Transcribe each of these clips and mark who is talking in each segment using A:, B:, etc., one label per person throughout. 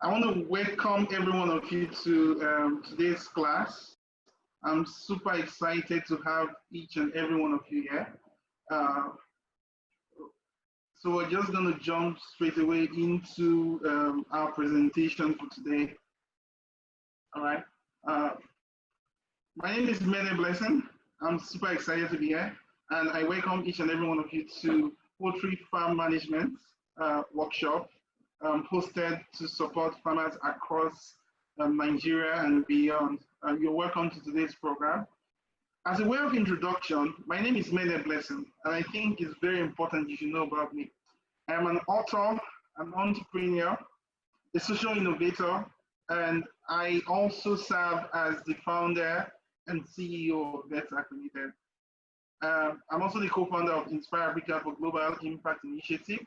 A: I want to welcome every one of you to today's class. I'm super excited to have each and every one of you here. So we're just going to jump straight away into our presentation for today. All right. My name is Mene Blessing. I'm super excited to be here, and I welcome each and every one of you to Poultry Farm Management workshop hosted to support farmers across Nigeria and beyond. You're welcome to today's program. As a way of introduction, my name is Mene Blessing, and I think it's very important you should know about me. I am an author, an entrepreneur, a social innovator, and I also serve as the founder and CEO of Vetsark Limited. I'm also the co-founder of Inspire Africa for Global Impact Initiative.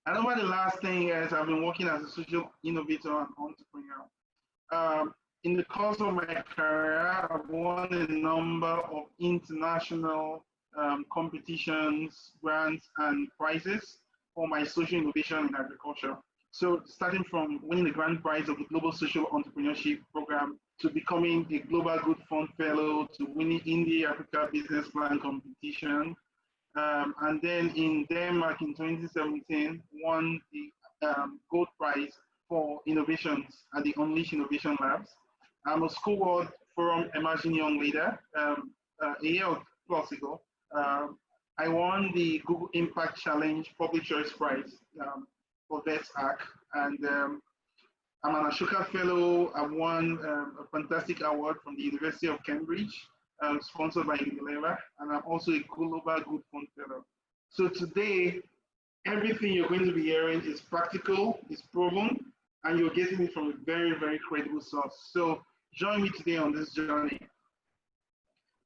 A: And over the last 10 years, I've been working as a social innovator and entrepreneur. In the course of my career, I've won a number of international competitions, grants, and prizes for my social innovation in agriculture. So starting from winning the grand prize of the Global Social Entrepreneurship Program, to becoming a Global Good Fund Fellow, to winning India Africa Business Plan competition, and then in Denmark in 2017, won the Gold Prize for innovations at the Unleash Innovation Labs. I'm a School World Forum Emerging Young Leader. A year plus ago, I won the Google Impact Challenge Public Choice Prize for Vetsark, and I'm an Ashoka Fellow. I've won a fantastic award from the University of Cambridge, sponsored by Unilever, and I'm also a Global Good Fund Fellow. So today, everything you're going to be hearing is practical, is proven, and you're getting it from a very, very credible source. So join me today on this journey.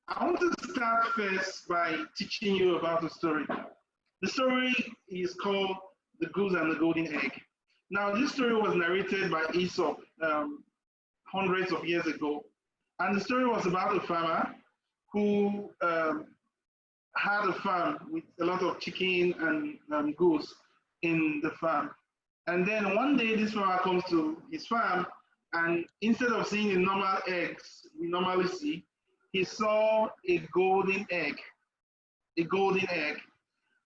A: I want to start first by teaching you about a story. The story is called The Goose and the Golden Egg. Now, this story was narrated by Aesop hundreds of years ago. And the story was about a farmer who had a farm with a lot of chicken and goose in the farm. And then one day this farmer comes to his farm, and instead of seeing the normal eggs we normally see, he saw a golden egg. A golden egg.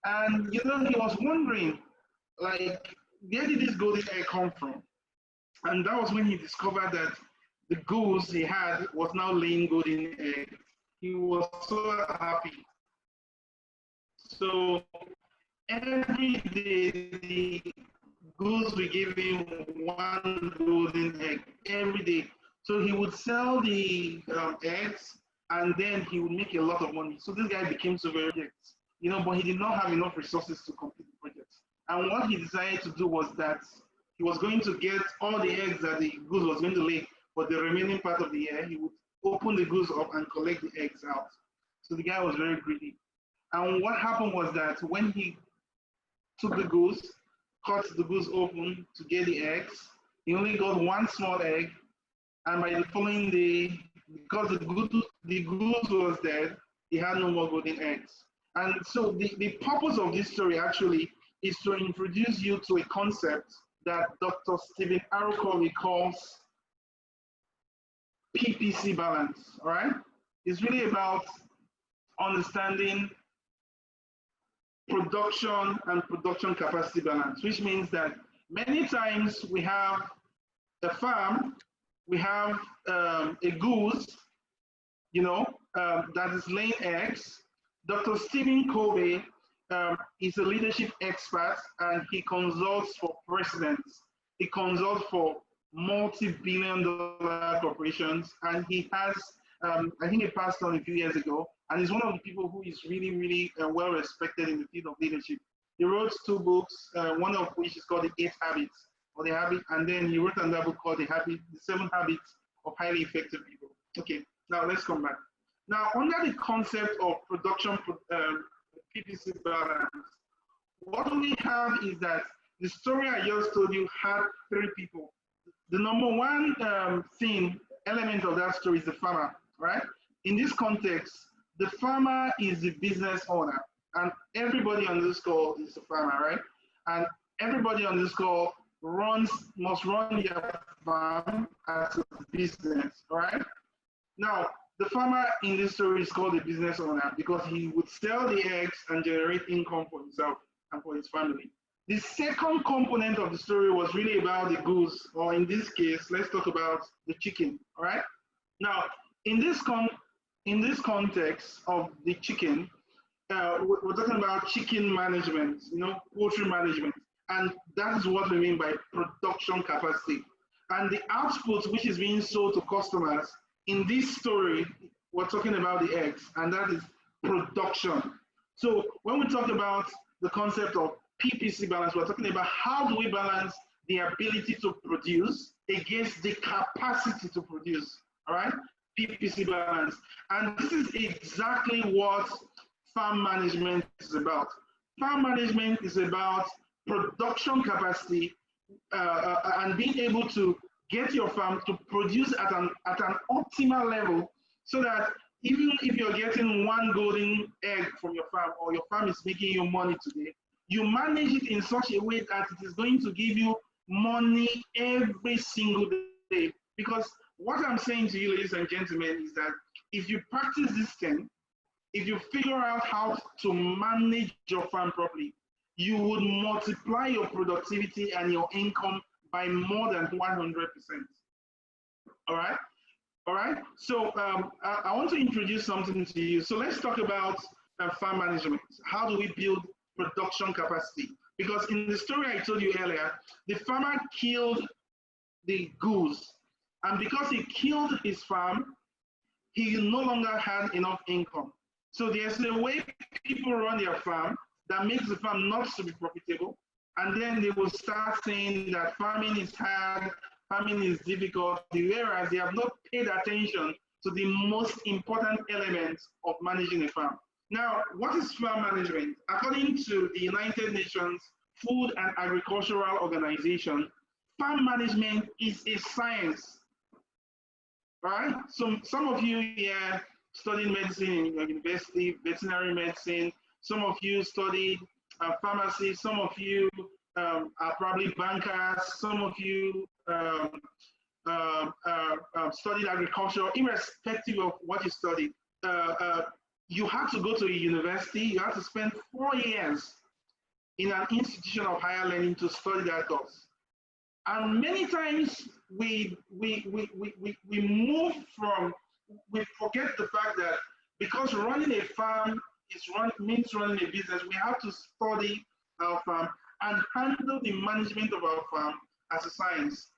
A: And he was wondering, like, where did this golden egg come from? And that was when he discovered that the goose he had was now laying golden eggs. He was so happy. So every day the goose would give him one golden egg every day. So he would sell the eggs, and then he would make a lot of money. So this guy became so very rich, but he did not have enough resources to complete the project. And what he decided to do was that he was going to get all the eggs that the goose was going to lay for the remaining part of the year. He would open the goose up and collect the eggs out. So the guy was very greedy. And what happened was that when he took the goose, cut the goose open to get the eggs, he only got one small egg. And by the following day, because the goose was dead, he had no more golden eggs. And so the purpose of this story actually is to introduce you to a concept that Dr. Stephen Arokovi calls Ppc Balance, all right? It's really about understanding production and production capacity balance, which means that many times we have a farm, we have a goose, that is laying eggs. Dr. Stephen Covey is a leadership expert, and he consults for presidents. He consults for multi-billion-dollar corporations, and he has, I think he passed on a few years ago, and he's one of the people who is really, really well respected in the field of leadership. He wrote 2 books, one of which is called The 8 Habits, or The Habit, and then he wrote another book called The 7 Habits of Highly Effective People. Okay, now let's come back. Now, under the concept of production Ppc balance, what we have is that the story I just told you had 3 people. The number one element of that story is the farmer, right? In this context, the farmer is the business owner, and everybody on this call is a farmer, right? And everybody on this call must run their farm as a business, all right? Now, the farmer in this story is called a business owner because he would sell the eggs and generate income for himself and for his family. The second component of the story was really about the goose, or in this case, let's talk about the chicken, all right? Now, in this context of the chicken, we're talking about chicken management, poultry management, and that is what we mean by production capacity. And the output which is being sold to customers in this story, we're talking about the eggs, and that is production. So when we talk about the concept of Ppc balance, we're talking about how do we balance the ability to produce against the capacity to produce, all right? Ppc balance. And this is exactly what farm management is about. Farm management is about production capacity and being able to get your farm to produce at an optimal level, so that even if you're getting one golden egg from your farm, or your farm is making you money today, you manage it in such a way that it is going to give you money every single day. Because what I'm saying to you, ladies and gentlemen, is that if you practice this thing, if you figure out how to manage your farm properly, you would multiply your productivity and your income by more than 100%. All right? All right? So I want to introduce something to you. So let's talk about farm management. How do we build production capacity? Because in the story I told you earlier, the farmer killed the goose. And because he killed his farm, he no longer had enough income. So there's a way people run their farm that makes the farm not to be profitable. And then they will start saying that farming is hard, farming is difficult, whereas they have not paid attention to the most important elements of managing a farm. Now, what is farm management? According to the United Nations Food and Agricultural Organization, farm management is a science. Right? So some of you here studied medicine in your university, veterinary medicine. Some of you studied pharmacy. Some of you are probably bankers. Some of you studied agriculture. Irrespective of what you studied, you have to go to a university. You have to spend 4 years in an institution of higher learning to study that course. And many times we move from, we forget the fact that because running a farm means running a business, we have to study our farm and handle the management of our farm as a science,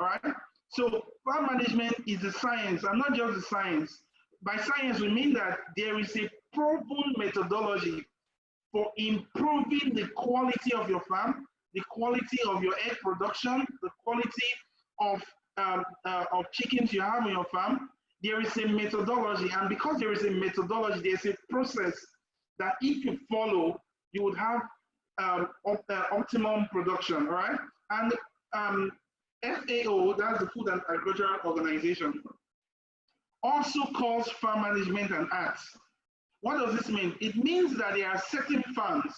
A: all right? So farm management is a science, and not just a science. By science, we mean that there is a proven methodology for improving the quality of your farm, the quality of your egg production, the quality of chickens you have on your farm. There is a methodology, and because there is a methodology, there's a process that if you follow, you would have optimum production, all right? And FAO, that's the Food and Agricultural Organization, also calls farm management an art. What does this mean? It means that there are certain farms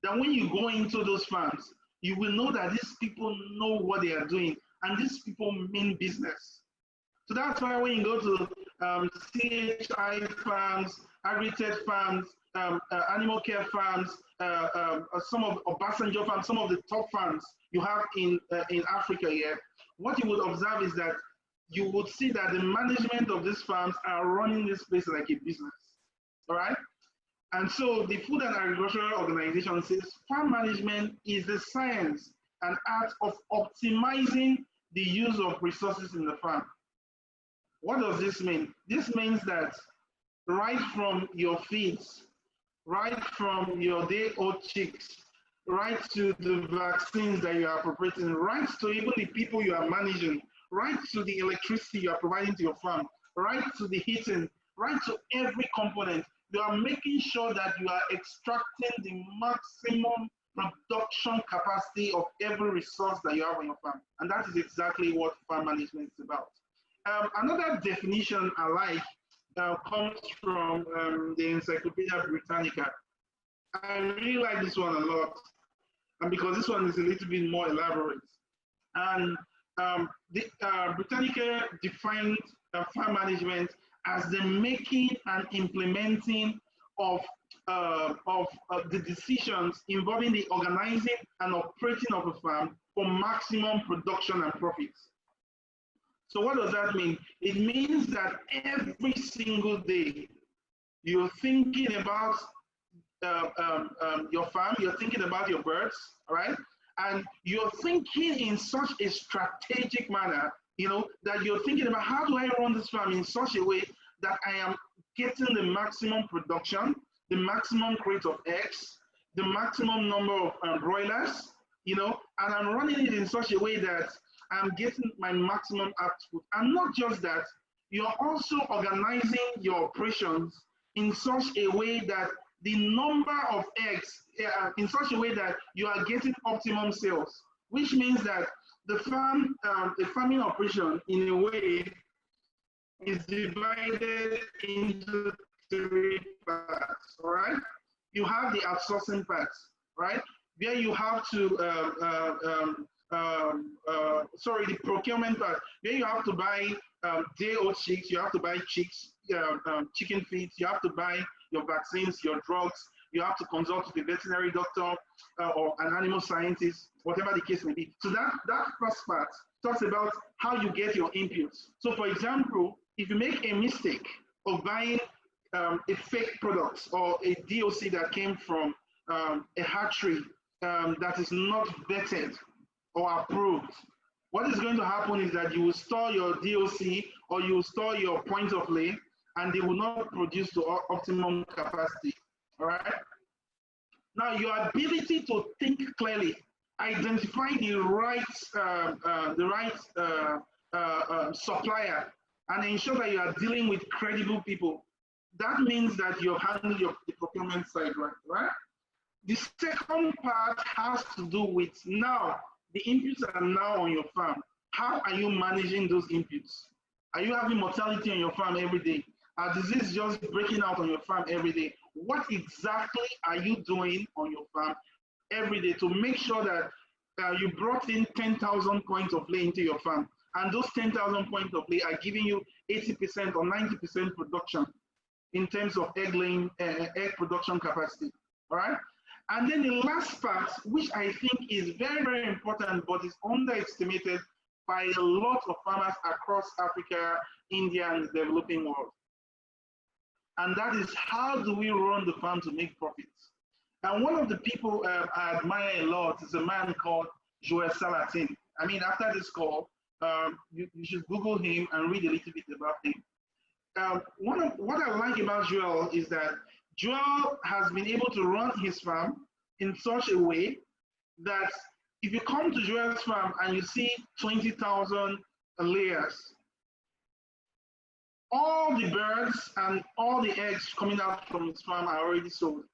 A: that when you go into those farms, you will know that these people know what they are doing, and these people mean business. So that's why when you go to CHI farms, agri-tech farms, animal care farms, some of Obasanjo farms, some of the top farms you have in Africa here, what you would observe is that you would see that the management of these farms are running this place like a business, all right? And so the Food and Agricultural Organization says farm management is the science and art of optimizing the use of resources in the farm. What does this mean? This means that right from your feeds, right from your day-old chicks, right to the vaccines that you are appropriating, right to even the people you are managing, right to the electricity you are providing to your farm, right to the heating, right to every component, you are making sure that you are extracting the maximum production capacity of every resource that you have on your farm. And that is exactly what farm management is about. Another definition I like comes from the Encyclopedia Britannica. I really like this one a lot, and because this one is a little bit more elaborate. And the Britannica defined farm management as the making and implementing of the decisions involving the organizing and operating of a farm for maximum production and profits. So what does that mean? It means that every single day you're thinking about your farm, you're thinking about your birds, all right? And you're thinking in such a strategic manner, that you're thinking about how do I run this farm in such a way that I am getting the maximum production, the maximum crate of eggs, the maximum number of broilers, and I'm running it in such a way that I'm getting my maximum output. And not just that, you're also organizing your operations in such a way that the number of eggs, in such a way that you are getting optimum sales, which means that the farming operation, in a way, is divided into 3 parts, all right? You have the outsourcing parts, right? Where you have to, the procurement part, where you have to buy day-old chicks, you have to buy chicks, chicken feed, you have to buy your vaccines, your drugs, you have to consult with a veterinary doctor or an animal scientist, whatever the case may be. So that first part talks about how you get your inputs. So for example, if you make a mistake of buying a fake product or a DOC that came from a hatchery that is not vetted or approved, what is going to happen is that you will store your DOC or you will store your point of lay, and they will not produce to optimum capacity, all right? Now, your ability to think clearly, identify the right supplier, and ensure that you are dealing with credible people. That means that you're handling the procurement side, right? The second part has to do with now, the inputs are now on your farm. How are you managing those inputs? Are you having mortality on your farm every day? Are disease just breaking out on your farm every day? What exactly are you doing on your farm every day to make sure that you brought in 10,000 points of lay into your farm, and those 10,000 points of lay are giving you 80% or 90% production in terms of egg production capacity, all right? And then the last part, which I think is very, very important, but is underestimated by a lot of farmers across Africa, India, and the developing world. And that is, how do we run the farm to make profits? And one of the people I admire a lot is a man called Salatin. I mean, after this call, you should Google him and read a little bit about him. What I like about Joel is that Joel has been able to run his farm in such a way that if you come to Joel's farm and you see 20,000 layers, all the birds and all the eggs coming out from his farm are already sold.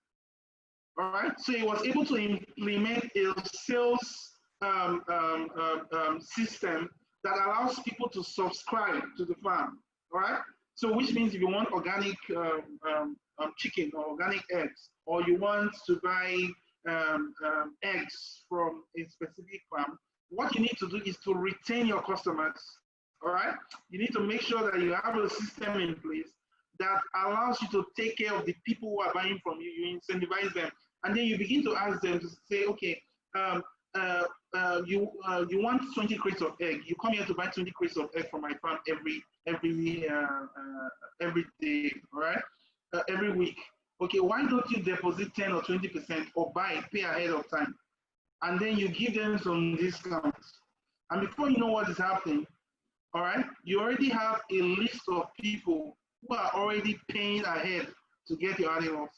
A: All right, so he was able to implement a sales system that allows people to subscribe to the farm. All right, so which means if you want organic chicken or organic eggs, or you want to buy eggs from a specific farm, what you need to do is to retain your customers. All right, you need to make sure that you have a system in place that allows you to take care of the people who are buying from you. You incentivize them, and then you begin to ask them to say, okay, you want 20 crates of egg. You come here to buy 20 crates of egg from my farm every day, all right, every week. Okay, why don't you deposit 10 or 20% or pay ahead of time, and then you give them some discounts, and before you know what is happening, all right, you already have a list of people who are already paying ahead to get your animals.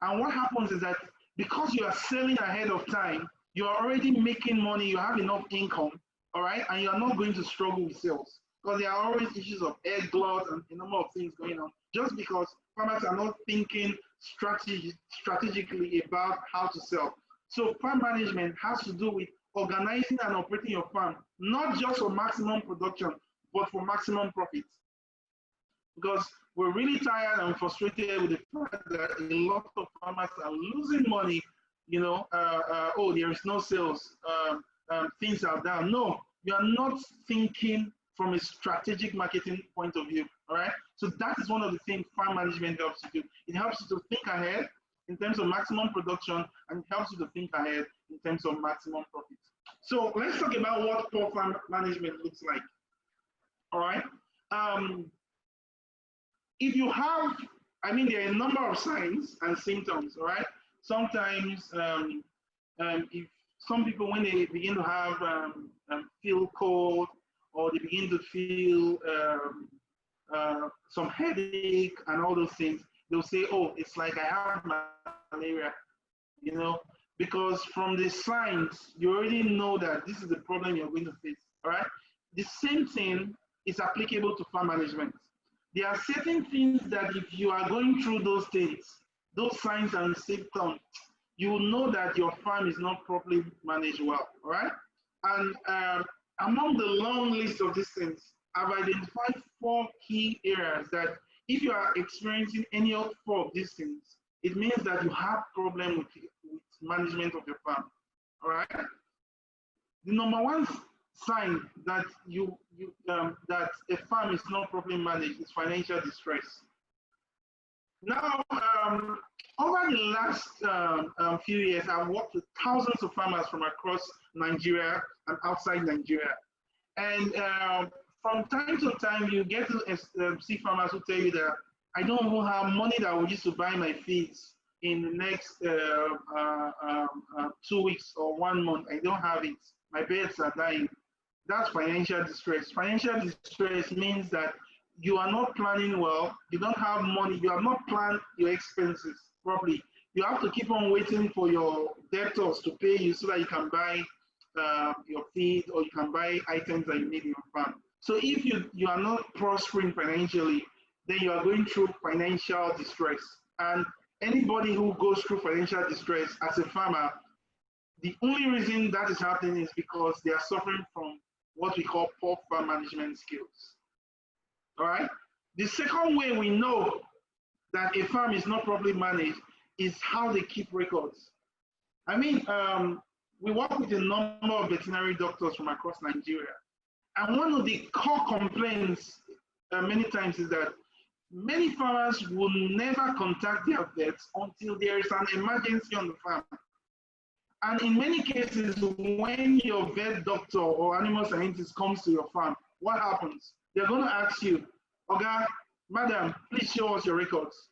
A: And what happens is that because you are selling ahead of time, you are already making money, you have enough income, all right, and you are not going to struggle with sales, because there are always issues of egg glut and a number of things going on, just because farmers are not thinking strategically about how to sell. So farm management has to do with organizing and operating your farm, not just for maximum production, but for maximum profits. Because we're really tired and frustrated with the fact that a lot of farmers are losing money, oh, there is no sales, things are down. No, You are not thinking from a strategic marketing point of view. All right. So that is one of the things farm management helps you do. It helps you to think ahead in terms of maximum production, and it helps you to think ahead in terms of maximum profit. So let's talk about what poor farm management looks like. All right. If you have, I mean, there are a number of signs and symptoms. All right. Sometimes, if some people, when they begin to have feel cold, or they begin to feel some headache and all those things, they'll say, "Oh, it's like I have malaria," you know, because from the signs, you already know that this is the problem you're going to face. All right. The same thing is applicable to farm management. There are certain things that if you are going through those things, those signs and symptoms, you will know that your farm is not properly managed well. All right. And among the long list of these things, I've identified 4 key areas that if you are experiencing any of 4 of these things, it means that you have problem with management of your farm. All right. The number 1 sign that that a farm is not properly managed is financial distress. Now, over the last few years, I've worked with thousands of farmers from across Nigeria and outside Nigeria. And from time to time, you get to see farmers who tell you that I don't even have money that I will use to buy my feeds in the next 2 weeks or 1 month. I don't have it. My birds are dying. That's financial distress. Financial distress means that you are not planning well, you don't have money, you have not planned your expenses properly. You have to keep on waiting for your debtors to pay you so that you can buy your feed, or you can buy items that you need in your farm. So if you are not prospering financially, then you are going through financial distress. And anybody who goes through financial distress as a farmer, the only reason that is happening is because they are suffering from what we call poor farm management skills. All right. The second way we know that a farm is not properly managed is how they keep records. I mean, we work with a number of veterinary doctors from across Nigeria, and one of the core complaints many times is that many farmers will never contact their vets until there is an emergency on the farm. And in many cases, when your vet doctor or animal scientist comes to your farm, what happens? They're going to ask you, "Okay, madam, please show us your records.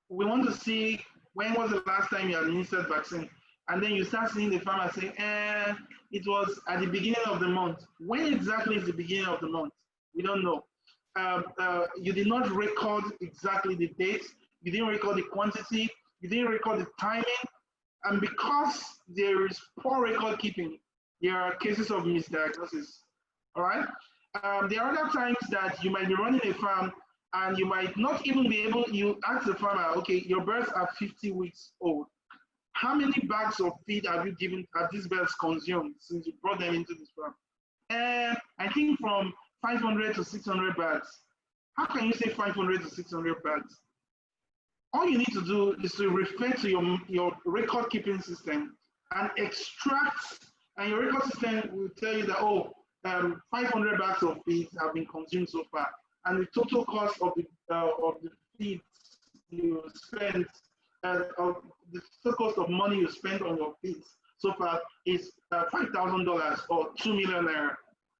A: We want to see when was the last time you administered vaccine." And then you start seeing the farmer say, "It was at the beginning of the month." When exactly is the beginning of the month? We don't know. You did not record exactly the date. You didn't record the quantity. You didn't record the timing. And because there is poor record keeping, there are cases of misdiagnosis. All right. There are other times that you might be running a farm and you might not even be able. You ask the farmer, "Okay, your birds are 50 weeks old. How many bags of feed have you given? Have these birds consumed since you brought them into this farm?" I think from 500 to 600 bags. How can you say 500 to 600 bags? All you need to do is to refer to your record keeping system and extract, and your record system will tell you that, 500 bags of feed have been consumed so far, and the total cost of the feed you spent, of the total cost of money you spent on your feeds so far is $5,000 or 2 million naira.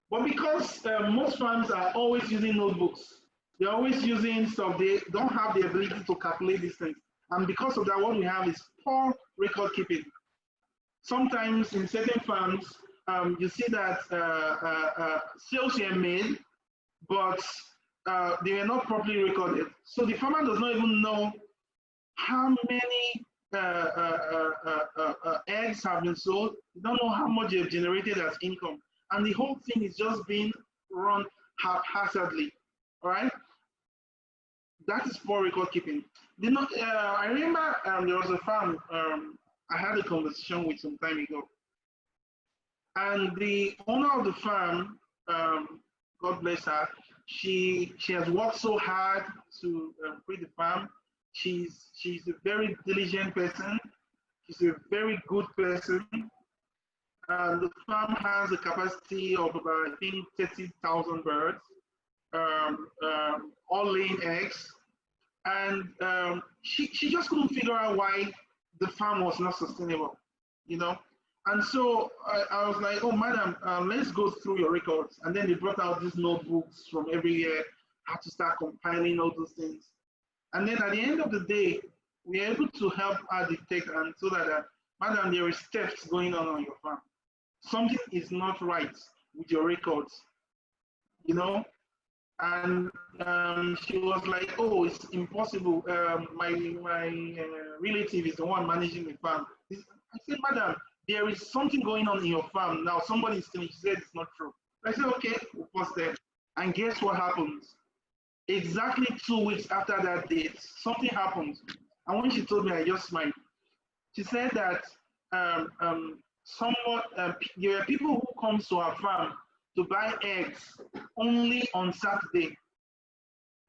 A: But because most farms are always using notebooks, they're always using stuff, they don't have the ability to calculate these things. And because of that, what we have is poor record keeping. Sometimes in certain farms, you see that sales were made, but they were not properly recorded. So the farmer does not even know how many eggs have been sold. They don't know how much they've generated as income. And the whole thing is just being run haphazardly. All right? That is poor record keeping. I remember there was a farm I had a conversation with some time ago. And the owner of the farm, God bless her, she has worked so hard to create the farm. She's a very diligent person. She's a very good person. The farm has a capacity of about, I think, 30,000 birds, all laying eggs. And she just couldn't figure out why the farm was not sustainable, you know. And so I was like, oh, madam, let's go through your records. And then they brought out these notebooks from every year, had to start compiling all those things. And then at the end of the day, we are able to help her detect and so that, madam, there is theft going on your farm. Something is not right with your records, you know. And she was like, oh, it's impossible. My relative is the one managing the farm. I said, madam, there is something going on in your farm. Now somebody is telling you. She said it's not true. I said, okay, we'll pause there. And guess what happens? Exactly 2 weeks after that date, something happened. And when she told me, I just smiled. She said that there are people who come to our farm to buy eggs only on Saturday.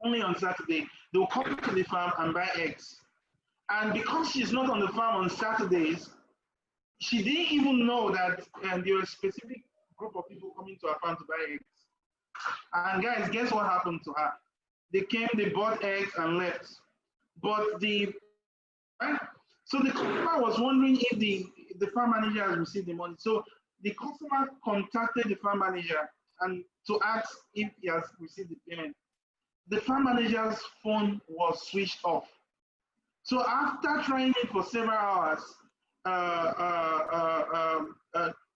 A: Only on Saturday. They will come to the farm and buy eggs. And because she's not on the farm on Saturdays, she didn't even know that there was a specific group of people coming to our farm to buy eggs. And guys, guess what happened to her? They came, they bought eggs and left. But so the customer was wondering if the farm manager has received the money. So the customer contacted the farm manager and to ask if he has received the payment. The farm manager's phone was switched off. So after trying it for several hours,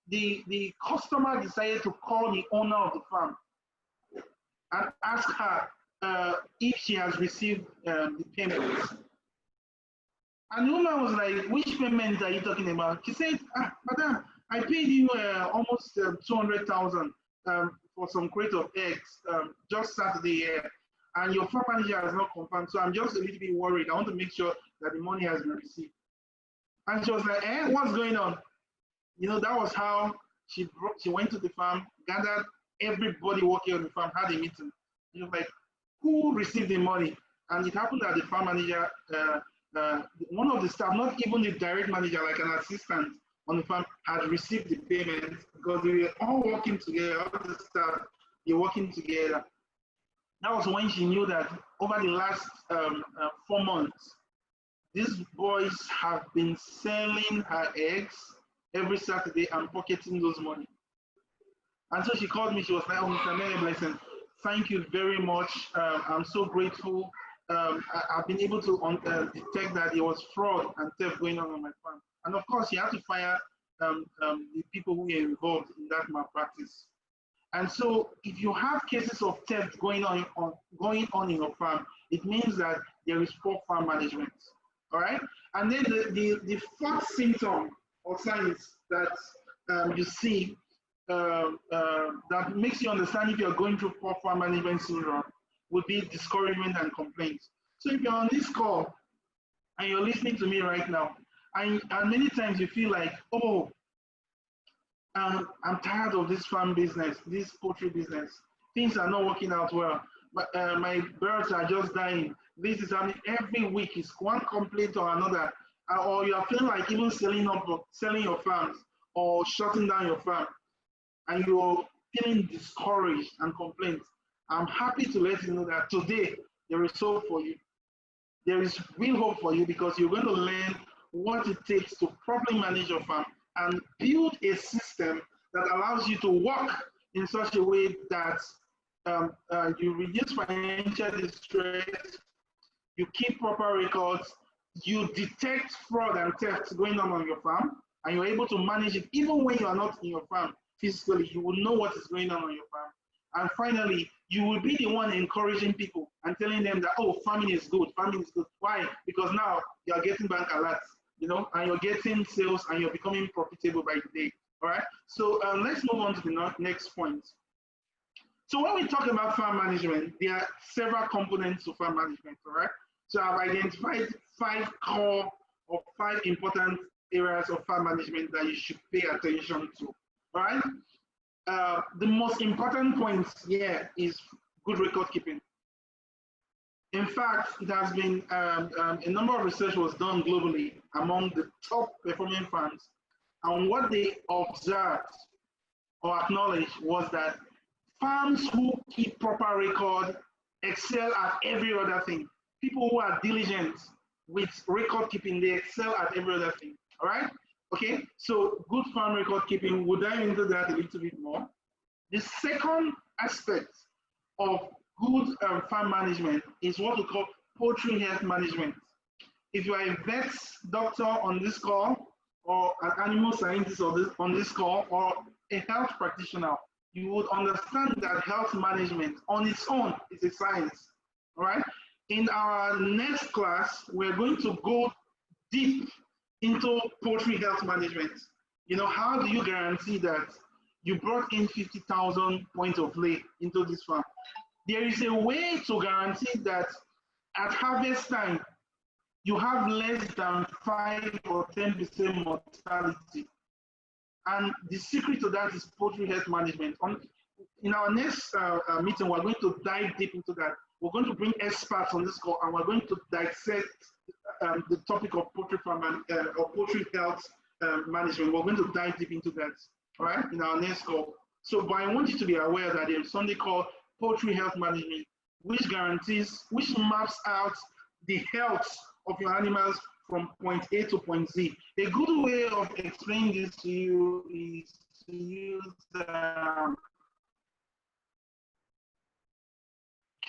A: the customer decided to call the owner of the farm and ask her if she has received the payment. And the woman was like, which payment are you talking about? She said, madam, I paid you almost 200,000 for some crate of eggs just Saturday here, and your farm manager has not confirmed. So I'm just a little bit worried. I want to make sure that the money has been received. And she was like, what's going on? You know, that was how she went to the farm, gathered everybody working on the farm, had a meeting. She was like, who received the money? And it happened that the farm manager, one of the staff, not even the direct manager, like an assistant on the farm, had received the payment because they were all working together, all the staff, they're working together. That was when she knew that over the last 4 months, these boys have been selling her eggs every Saturday and pocketing those money. And so she called me, she was like, oh, Mr. Mene Blessing, thank you very much. I'm so grateful. I've been able to detect that there was fraud and theft going on my farm. And of course, you have to fire the people who were involved in that malpractice. And so, if you have cases of theft going on in your farm, it means that there is poor farm management. All right. And then the fourth symptom or signs that you see that makes you understand if you're going through poor farm management syndrome would be discouragement and complaints. So if you're on this call and you're listening to me right now, and many times you feel like, oh, I'm tired of this farm business, this poultry business. Things are not working out well. But my birds are just dying. This is happening every week. It's one complaint or another. Or you are feeling like even selling your farms or shutting down your farm. And you're feeling discouraged and complaints. I'm happy to let you know that today there is hope for you. There is real hope for you because you're going to learn what it takes to properly manage your farm and build a system that allows you to work in such a way that you reduce financial distress, you keep proper records, you detect fraud and theft going on your farm, and you're able to manage it even when you are not in your farm physically. You will know what is going on your farm. And finally, you will be the one encouraging people and telling them that, oh, farming is good, farming is good. Why? Because now you are getting bank alerts, you know, and you're getting sales and you're becoming profitable by the day. All right. So let's move on to the next point. So when we talk about farm management, there are several components to farm management. All right. So I've identified 5 core or 5 important areas of farm management that you should pay attention to. All right. The most important point here is good record keeping. In fact, it has been a number of research was done globally among the top performing farms, And what they observed or acknowledged was that farms who keep proper record excel at every other thing. People who are diligent with record keeping, they excel at every other thing. All right? Okay, so good farm record keeping, we'll dive into that a little bit more. The second aspect of good farm management is what we call poultry health management. If you are a vet doctor on this call, or an animal scientist on this call, or a health practitioner, you would understand that health management on its own is a science. All right? In our next class, we're going to go deep into poultry health management. You know, how do you guarantee that you brought in 50,000 points of lay into this farm? There is a way to guarantee that at harvest time, you have less than 5 or 10% mortality. And the secret to that is poultry health management. In our next meeting, we're going to dive deep into that. We're going to bring experts on this call, and we're going to dissect the topic of poultry farm or poultry health management. We're going to dive deep into that, all right, in our next call. So, but I want you to be aware that there's something called poultry health management, which maps out the health of your animals from point A to point Z. A good way of explaining this to you is to use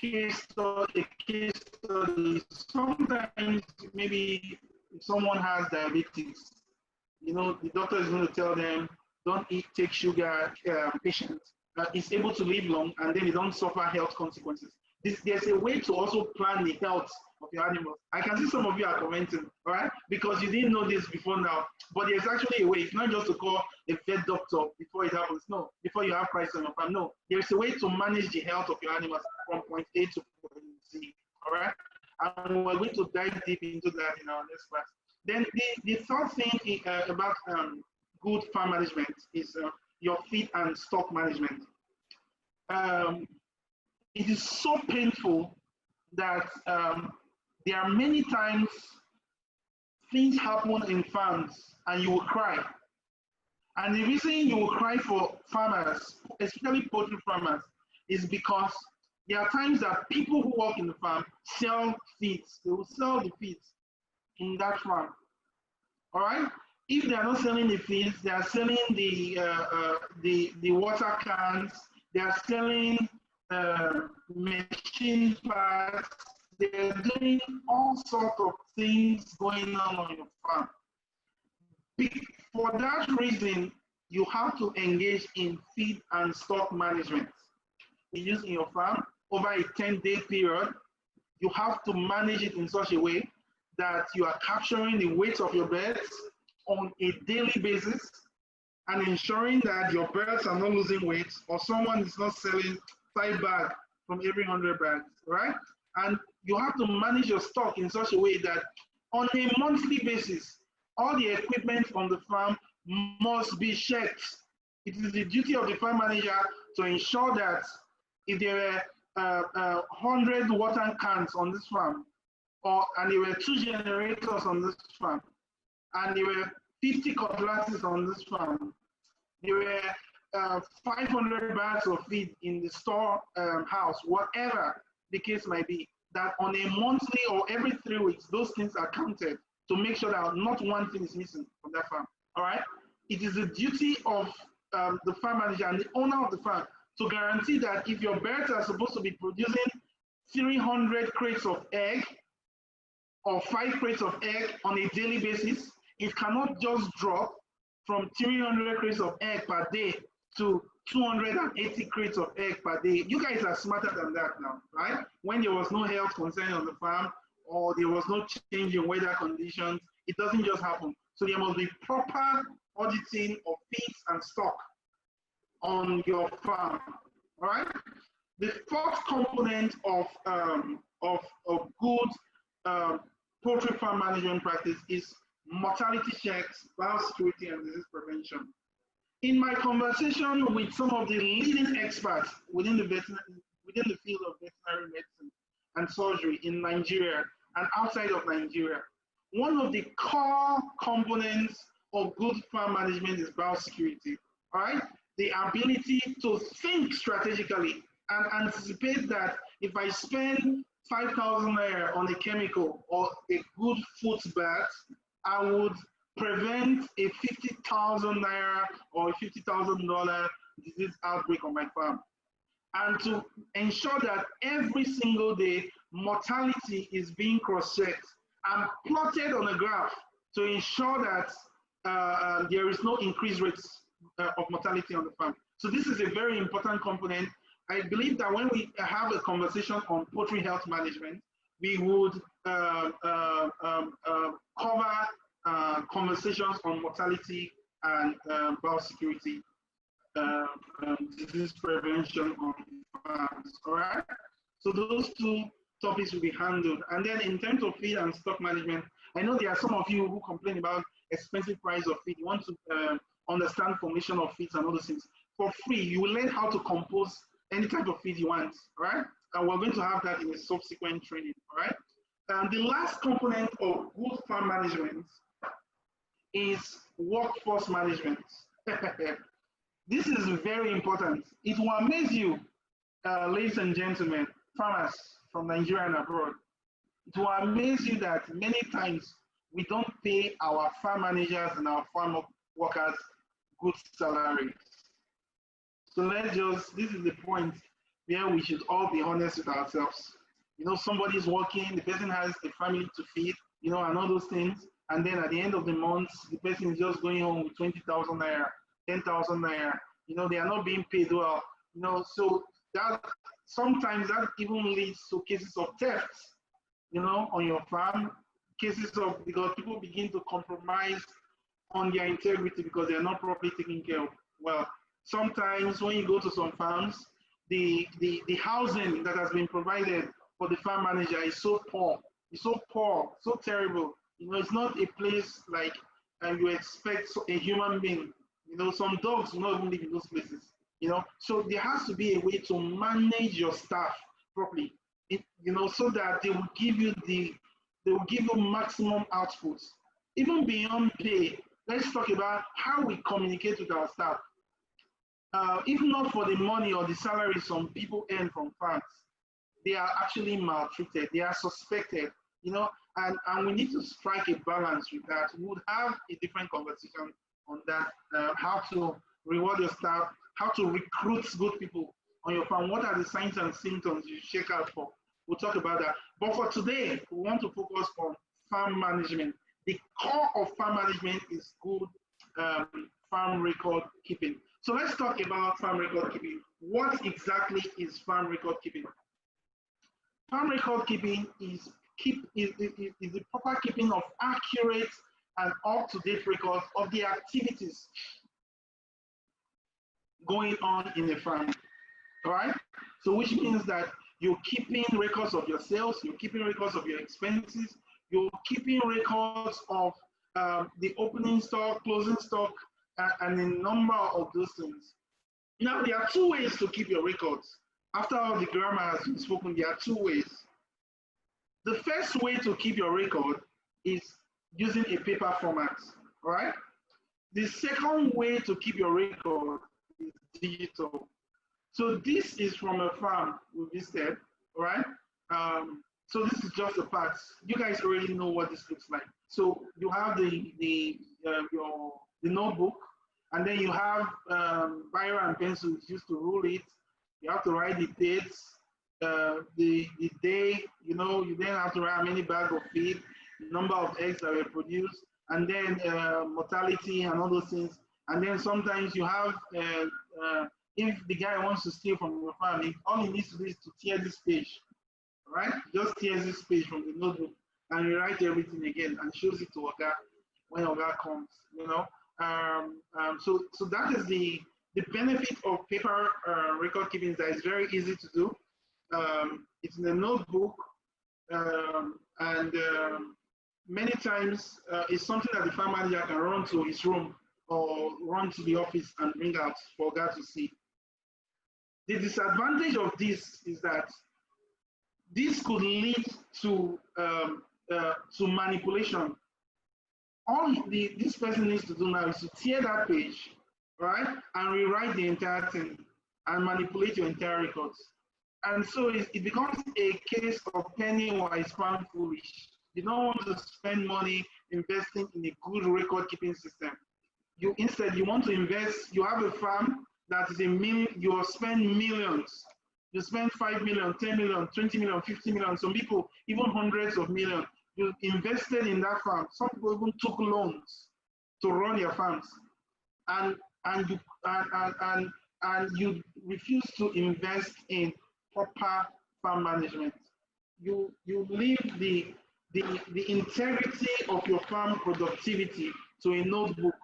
A: case study. Sometimes maybe if someone has diabetes, you know, the doctor is going to tell them, don't take sugar, patient is able to live long, and then they don't suffer health consequences. There's a way to also plan the health of your animals. I can see some of you are commenting, all right? Because you didn't know this before now, but there's actually a way. It's not just to call a vet doctor before it happens. No, before you have crisis on your farm. No, there's a way to manage the health of your animals from point A to point Z, all right? And we're going to dive deep into that in our next class. Then the third thing about good farm management is your feed and stock management. It is so painful that there are many times things happen in farms and you will cry. And the reason you will cry for farmers, especially poultry farmers, is because there are times that people who work in the farm sell feeds. They will sell the feeds in that farm. All right? If they are not selling the feeds, they are selling the water cans, they are selling machine parts, they're doing all sorts of things going on your farm. For that reason, you have to engage in feed and stock management. Using your farm over a 10-day period, you have to manage it in such a way that you are capturing the weight of your birds on a daily basis and ensuring that your birds are not losing weight or someone is not selling 5 bags from every 100 bags, right? And you have to manage your stock in such a way that on a monthly basis, all the equipment on the farm must be checked. It is the duty of the farm manager to ensure that if there were 100 water cans on this farm, and there were 2 generators on this farm, and there were 50 cutlasses on this farm, there were 500 bags of feed in the store house, whatever the case might be, that on a monthly or every 3 weeks, those things are counted to make sure that not one thing is missing from that farm, all right? It is the duty of the farm manager and the owner of the farm to guarantee that if your birds are supposed to be producing 300 crates of egg or 5 crates of egg on a daily basis, it cannot just drop from 300 crates of egg per day to 280 crates of egg per day. You guys are smarter than that now, right? When there was no health concern on the farm or there was no change in weather conditions, it doesn't just happen. So there must be proper auditing of feeds and stock on your farm, all right? The fourth component of good poultry farm management practice is mortality checks, biosecurity, and disease prevention. In my conversation with some of the leading experts within the field of veterinary medicine and surgery in Nigeria and outside of Nigeria, one of the core components of good farm management is biosecurity. All right, the ability to think strategically and anticipate that if I spend 5,000 naira on a chemical or a good foot bath, I would prevent a 50,000 naira or a $50,000 disease outbreak on my farm. And to ensure that every single day mortality is being cross-checked and plotted on a graph to ensure that there is no increased rates of mortality on the farm. So this is a very important component. I believe that when we have a conversation on poultry health management, we would cover conversations on mortality and biosecurity, disease prevention on farms. All right. So those two topics will be handled. And then in terms of feed and stock management, I know there are some of you who complain about expensive price of feed. You want to understand formation of feeds and all those things. For free, you will learn how to compose any type of feed you want, all right? And we're going to have that in a subsequent training, all right? And the last component of good farm management is workforce management. This is very important. It will amaze you, ladies and gentlemen, farmers from Nigeria and abroad. It will amaze you that many times we don't pay our farm managers and our farm workers good salaries. So this is the point where we should all be honest with ourselves. You know, somebody's working, the person has a family to feed, you know, and all those things. And then at the end of the month, the person is just going home with 20,000 naira, 10,000 naira. You know, they are not being paid well. You know, so that sometimes that even leads to cases of theft, you know, on your farm, cases of, because people begin to compromise on their integrity because they are not properly taken care of. Well, sometimes when you go to some farms, the housing that has been provided for the farm manager is so poor. It's so poor, so terrible. You know, it's not a place like you expect a human being. You know, some dogs will not even live in those places. You know, so there has to be a way to manage your staff properly. You know, so that they will give you maximum outputs, even beyond pay. Let's talk about how we communicate with our staff. If not for the money or the salary some people earn from farms, they are actually maltreated. They are suspected, you know, and we need to strike a balance with that. We would have a different conversation on that, how to reward your staff, how to recruit good people on your farm. What are the signs and symptoms you check out for? We'll talk about that. But for today, we want to focus on farm management. The core of farm management is good farm record keeping. So let's talk about farm record keeping. What exactly is farm record keeping? Farm record keeping is the proper keeping of accurate and up-to-date records of the activities going on in the farm. All right? So which means that you're keeping records of your sales, you're keeping records of your expenses, you're keeping records of the opening stock, closing stock, and a number of those things. Now, there are two ways to keep your records. After all the grammar has been spoken, there are two ways. The first way to keep your record is using a paper format, all right? The second way to keep your record is digital. So this is from a farm we visited, all right? So this is just a part. You guys already know what this looks like. So you have the notebook, and then you have biro and pencils used to rule it. You have to write the dates, the day, you know, you then have to write how many bags of feed, number of eggs that were produced, and then mortality and all those things. And then sometimes you have, if the guy wants to steal from your family, all he needs to do is to tear this page, right? Just tears this page from the notebook and rewrite everything again and shows it to Oga when Oga comes, you know. So that is the benefit of paper record keeping, that is very easy to do. It's in a notebook, and many times it's something that the farm manager can run to his room or run to the office and bring out for Oga to see. The disadvantage of this is that this could lead to manipulation all this person needs to do now is to tear that page, right, and rewrite the entire thing and manipulate your entire records. And so it becomes a case of penny wise, pound foolish. You don't want to spend money investing in a good record keeping system. Instead you want to invest. You have a farm that is you spend millions. You spend 5 million, 10 million, 20 million, 50 million. Some people even hundreds of millions. You invested in that farm. Some people even took loans to run their farms, and you refuse to invest in proper farm management. You leave the integrity of your farm productivity to a notebook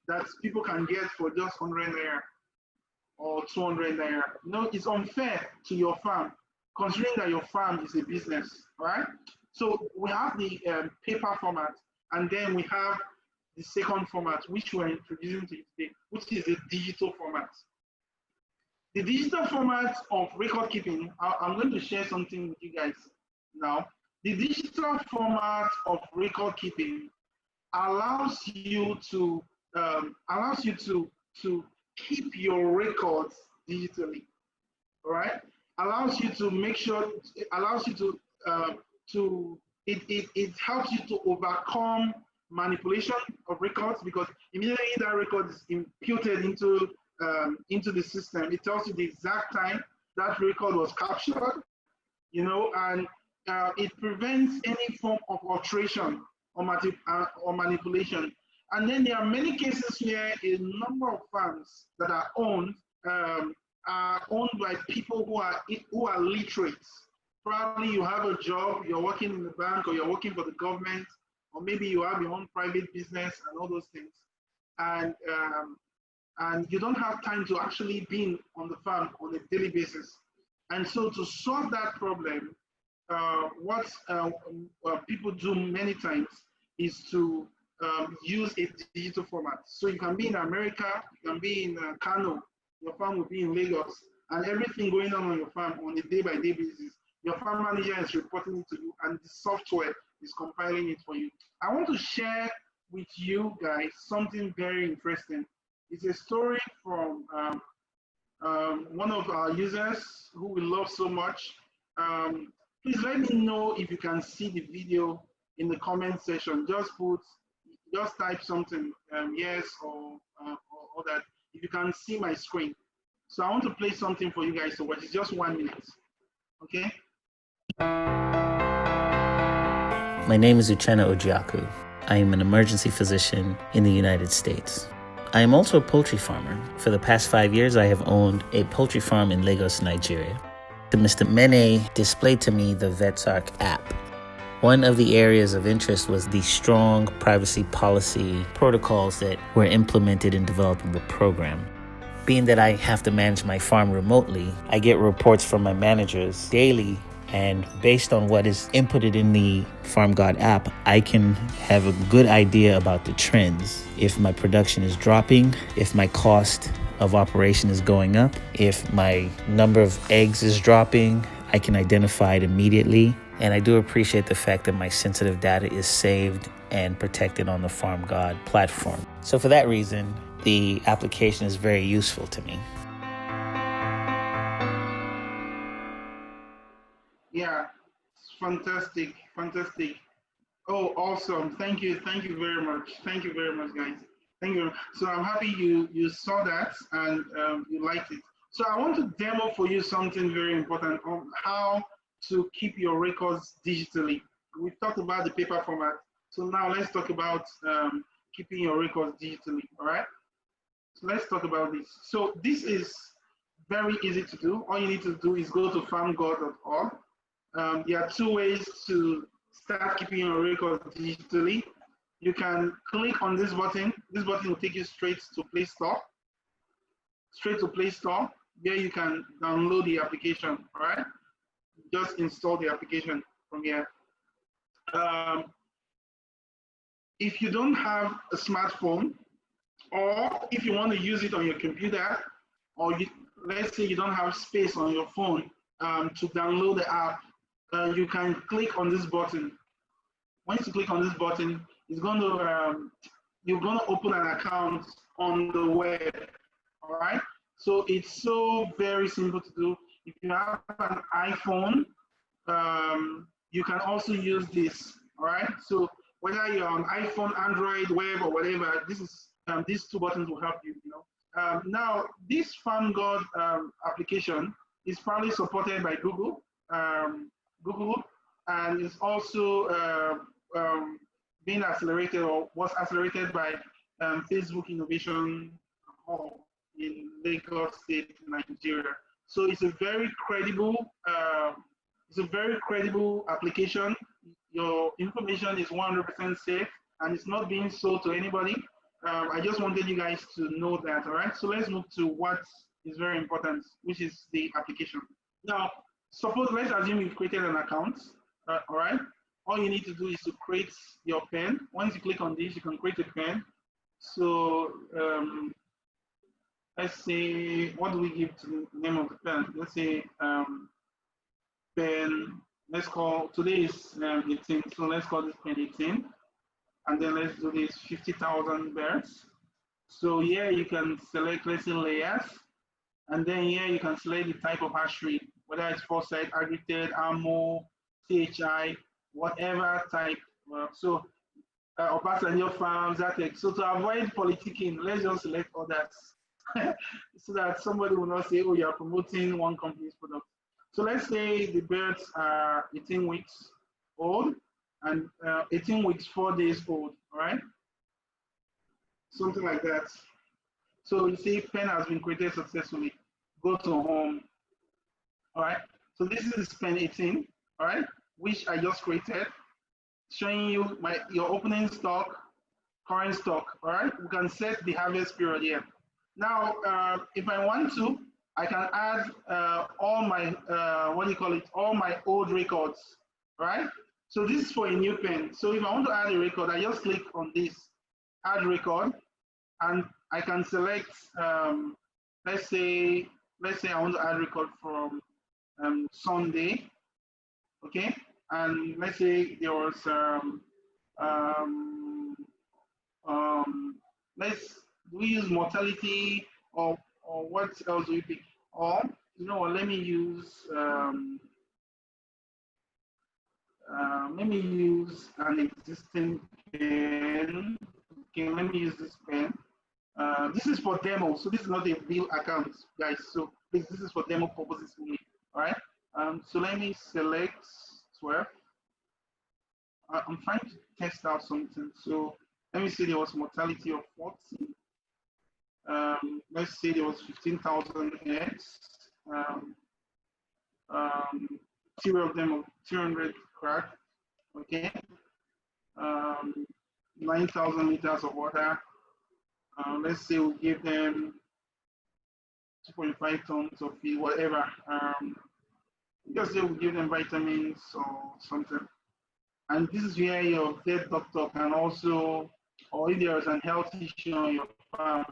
A: that people can get for just 100 naira or 200 naira. No, it's unfair to your farm, considering that your farm is a business, right? So we have the paper format, and then we have the second format, which we're introducing to you today, which is the digital format. The digital format of record keeping, I'm going to share something with you guys now. The digital format of record keeping allows you to keep your records digitally, all right? Allows you to make sure, allows you it helps you to overcome manipulation of records, because immediately that record is imputed into the system. It tells you the exact time that record was captured, you know, and it prevents any form of alteration or manipulation. And then there are many cases where a number of farms that are owned by people who are literate. Probably you have a job, you're working in the bank, or you're working for the government, or maybe you have your own private business and all those things. And you don't have time to actually be on the farm on a daily basis. And so to solve that problem, what people do many times is to use a digital format. So you can be in America, you can be in Kano, your farm will be in Lagos, and everything going on your farm on a day-by-day basis, your farm manager is reporting it to you, and the software is compiling it for you. I want to share with you guys something very interesting. It's a story from one of our users who we love so much. Please let me know if you can see the video in the comment section. Just type something, yes or that, if you can see my screen. So I want to play something for you guys to watch. It's just 1 minute, okay?
B: My name is Uchenna Ojiaku. I am an emergency physician in the United States. I am also a poultry farmer. For the past 5 years, I have owned a poultry farm in Lagos, Nigeria. Mr. Mene displayed to me the Vetsark app. One of the areas of interest was the strong privacy policy protocols that were implemented in developing the program. Being that I have to manage my farm remotely, I get reports from my managers daily, and based on what is inputted in the FarmGod app, I can have a good idea about the trends. If my production is dropping, if my cost of operation is going up, if my number of eggs is dropping, I can identify it immediately. And I do appreciate the fact that my sensitive data is saved and protected on the FarmGod platform. So for that reason, the application is very useful to me.
A: Yeah, fantastic. Oh, awesome. Thank you very much. Thank you very much, guys. Thank you. So I'm happy you saw that and you liked it. So I want to demo for you something very important on how to keep your records digitally. We've talked about the paper format. So now let's talk about keeping your records digitally, all right? So let's talk about this. So this is very easy to do. All you need to do is go to farmgod.org. There are two ways to start keeping your records digitally. You can click on this button. This button will take you straight to Play Store. There you can download the application, all right? Just install the application from here. If you don't have a smartphone, or if you want to use it on your computer, or let's say you don't have space on your phone to download the app, you can click on this button. Once you click on this button, it's going to you're going to open an account on the web. All right. So it's so very simple to do. If you have an iPhone, you can also use this. All right. So whether you're on iPhone, Android, web, or whatever, this is these two buttons will help you. Now this FarmGod application is probably supported by Google, and it's also being accelerated or was accelerated by Facebook Innovation Hub in Lagos State, Nigeria. So it's a very credible application. Your information is 100% safe, and it's not being sold to anybody. I just wanted you guys to know that. All right. So let's move to what is very important, which is the application. Now, let's assume you've created an account. All right. All you need to do is to create your pen. Once you click on this, you can create a pen. So let's say, what do we give to the name of the pen? Let's say pen, let's call, today is 18, so let's call this pen 18. And then let's do this 50,000 birds. So here you can select, let's say, layers. And then here you can select the type of hash rate, whether it's foresight, aggregate, ammo, CHI, whatever type. So Obasanjo farms, that. So to avoid politicking, let's just select others so that somebody will not say, oh, you're promoting one company's product. So let's say the birds are 18 weeks old and 18 weeks, 4 days old, all right? Something like that. So you see, pen has been created successfully. Go to home, all right? So this is pen 18, all right, which I just created, showing you your opening stock, current stock, all right? We can set the harvest period here. Now, if I want to, I can add all my, all my old records, right? So this is for a new pen. So if I want to add a record, I just click on this, add record, and I can select, let's say I want to add record from Sunday, okay? And let's say there was, do we use mortality or what else do we pick? Or, you know what, let me use an existing pen. Okay, let me use this pen. This is for demo, so this is not a real account, guys. So please, this is for demo purposes only. All right. So let me select 12. I'm trying to test out something. So let me see, there was mortality of 14. Let's say there was 15,000 eggs. 3 of them of 200 cracked. Okay. 9,000 liters of water. Let's say we give them 2.5 tons of feed, whatever. Just say we give them vitamins or something. And this is where your vet doctor can also, or if there is a health issue on your farm,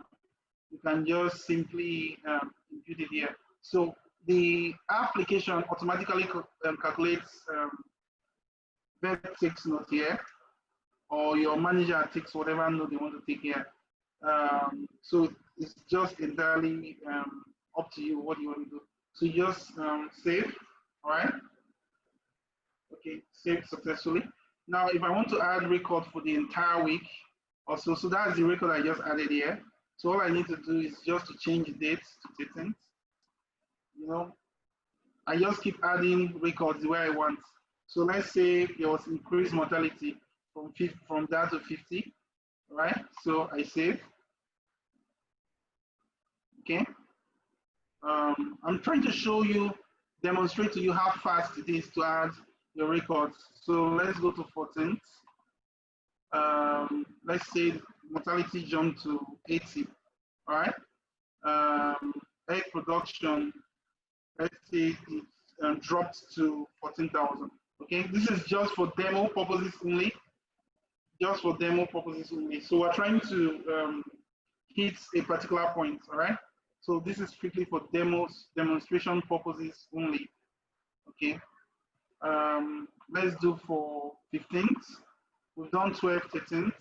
A: you can just simply input it here. So the application automatically calculates vet takes note here, or your manager takes whatever note they want to take here. So it's just entirely up to you what you want to do. So you just save, all right? Okay, save successfully. Now, if I want to add record for the entire week, also, so that's the record I just added here. So all I need to do is just to change the date to 13th. You know, I just keep adding records the way I want. So let's say there was increased mortality from that to 50, right? So I save. Okay. I'm trying to show you, demonstrate to you how fast it is to add your records. So let's go to 14th. Let's say mortality jumped to 80, all right? Egg production, let's say it dropped to 14,000. Okay, this is just for demo purposes only. Just for demo purposes only. So we're trying to hit a particular point, all right? So this is strictly for demonstration purposes only. Okay. Let's do for 15th. We've done 12th, 13th,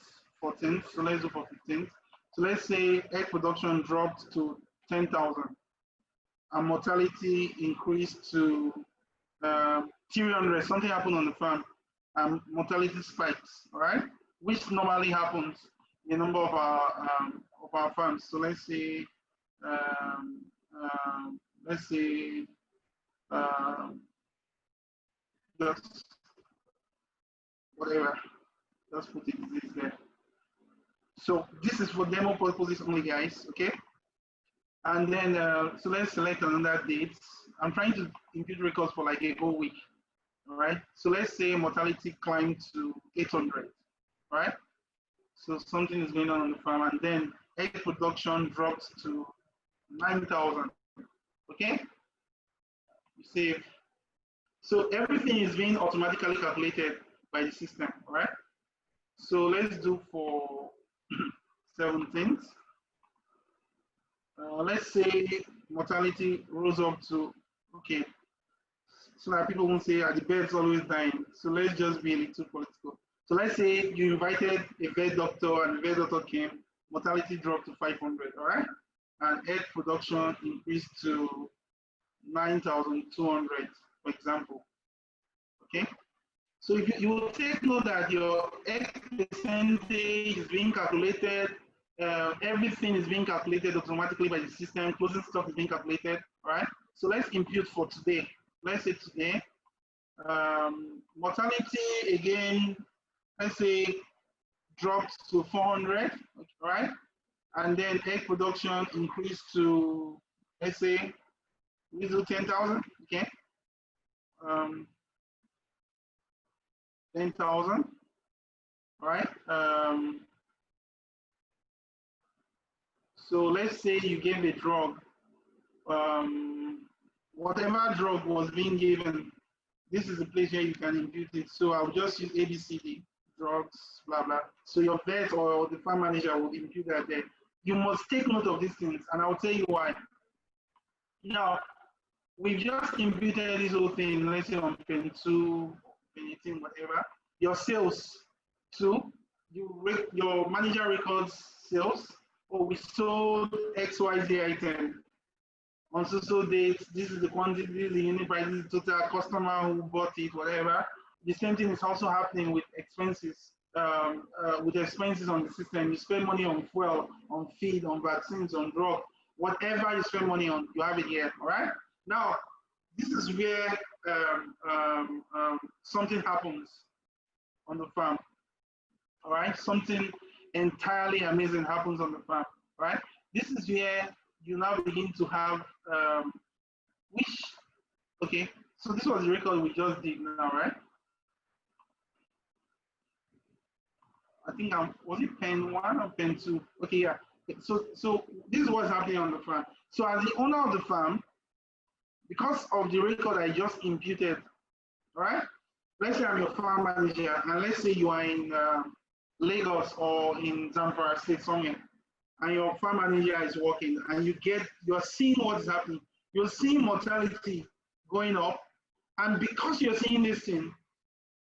A: 14th, so let's do for 15th. So let's say egg production dropped to 10,000 and mortality increased to 300. Something happened on the farm and mortality spikes, all right? Which normally happens in a number of our farms. So let's say, just whatever, just put the disease there. So this is for demo purposes only, guys, okay? And then, so let's select another date. I'm trying to impute records for like a whole week, all right? So let's say mortality climbed to 800, all right? So something is going on the farm, and then egg production dropped to 9,000, okay? You save. So everything is being automatically calculated by the system, all right? So let's do for 17th. Let's say mortality rose up to, okay, so that people won't say, are the birds always dying? So let's just be a little political. So let's say you invited a vet doctor and the vet doctor came, mortality dropped to 500, all right? And egg production increased to 9,200, for example, okay? So if you will take note that your egg percentage is being calculated, everything is being calculated automatically by the system, closing stock is being calculated, all right? So let's impute for today. Let's say today, mortality again, let's say dropped to 400, right? And then egg production increased to, let's say, we do 10,000, okay? 10,000, all right? So let's say you gave a drug, whatever drug was being given, this is the place where you can impute it. So I'll just use ABCD, drugs, blah, blah. So your vet or the farm manager will impute that there. You must take note of these things, and I'll tell you why. Now, we've just imputed this whole thing, let's say on pen 2, pen 18, whatever. Your sales, too. Your manager records sales. Oh, we sold XYZ item. On so date, this is the quantity, this is the unit price, this is the total customer who bought it, whatever. The same thing is also happening with expenses. With expenses on the system, you spend money on fuel, on feed, on vaccines, on drug, whatever you spend money on, you have it here, all right? Now, this is where something happens on the farm, all right? Something entirely amazing happens on the farm, right? This is where you now begin to have, okay, so this was the record we just did now, right? I think was it pen 1 or pen 2? Okay, yeah. So this is what's happening on the farm. So as the owner of the farm, because of the record I just imputed, right? Let's say I'm your farm manager, and let's say you are in Lagos or in Zamfara State somewhere, and your farm manager is working, and you're seeing what's happening. You're seeing mortality going up, and because you're seeing this thing,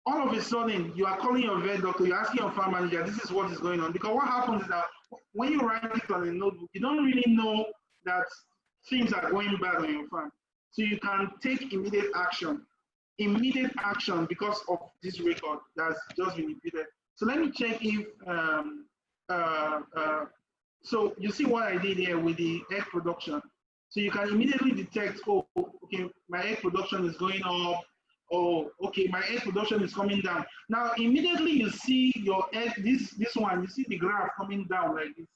A: all of a sudden you are calling your vet doctor, you're asking your farm manager, this is what is going on. Because what happens is that when you write it on a notebook, you don't really know that things are going bad on your farm. So you can take immediate action because of this record that's just been imputed. So let me check if, so you see what I did here with the egg production. So you can immediately detect, oh, okay, my egg production is going up. Oh, okay, my egg production is coming down. Now, immediately you see your egg, this one, you see the graph coming down like this.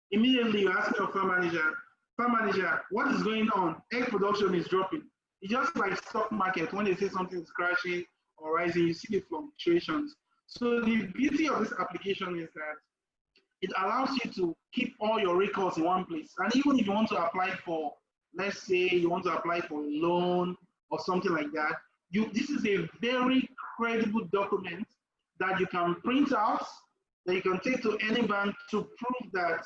A: Immediately you ask your farm manager, what is going on? Egg production is dropping. It's just like stock market, when they say something is crashing or rising, you see the fluctuations. So the beauty of this application is that it allows you to keep all your records in one place. And even if you want to apply for, let's say you want to apply for a loan or something like that, this is a very credible document that you can print out, that you can take to any bank to prove that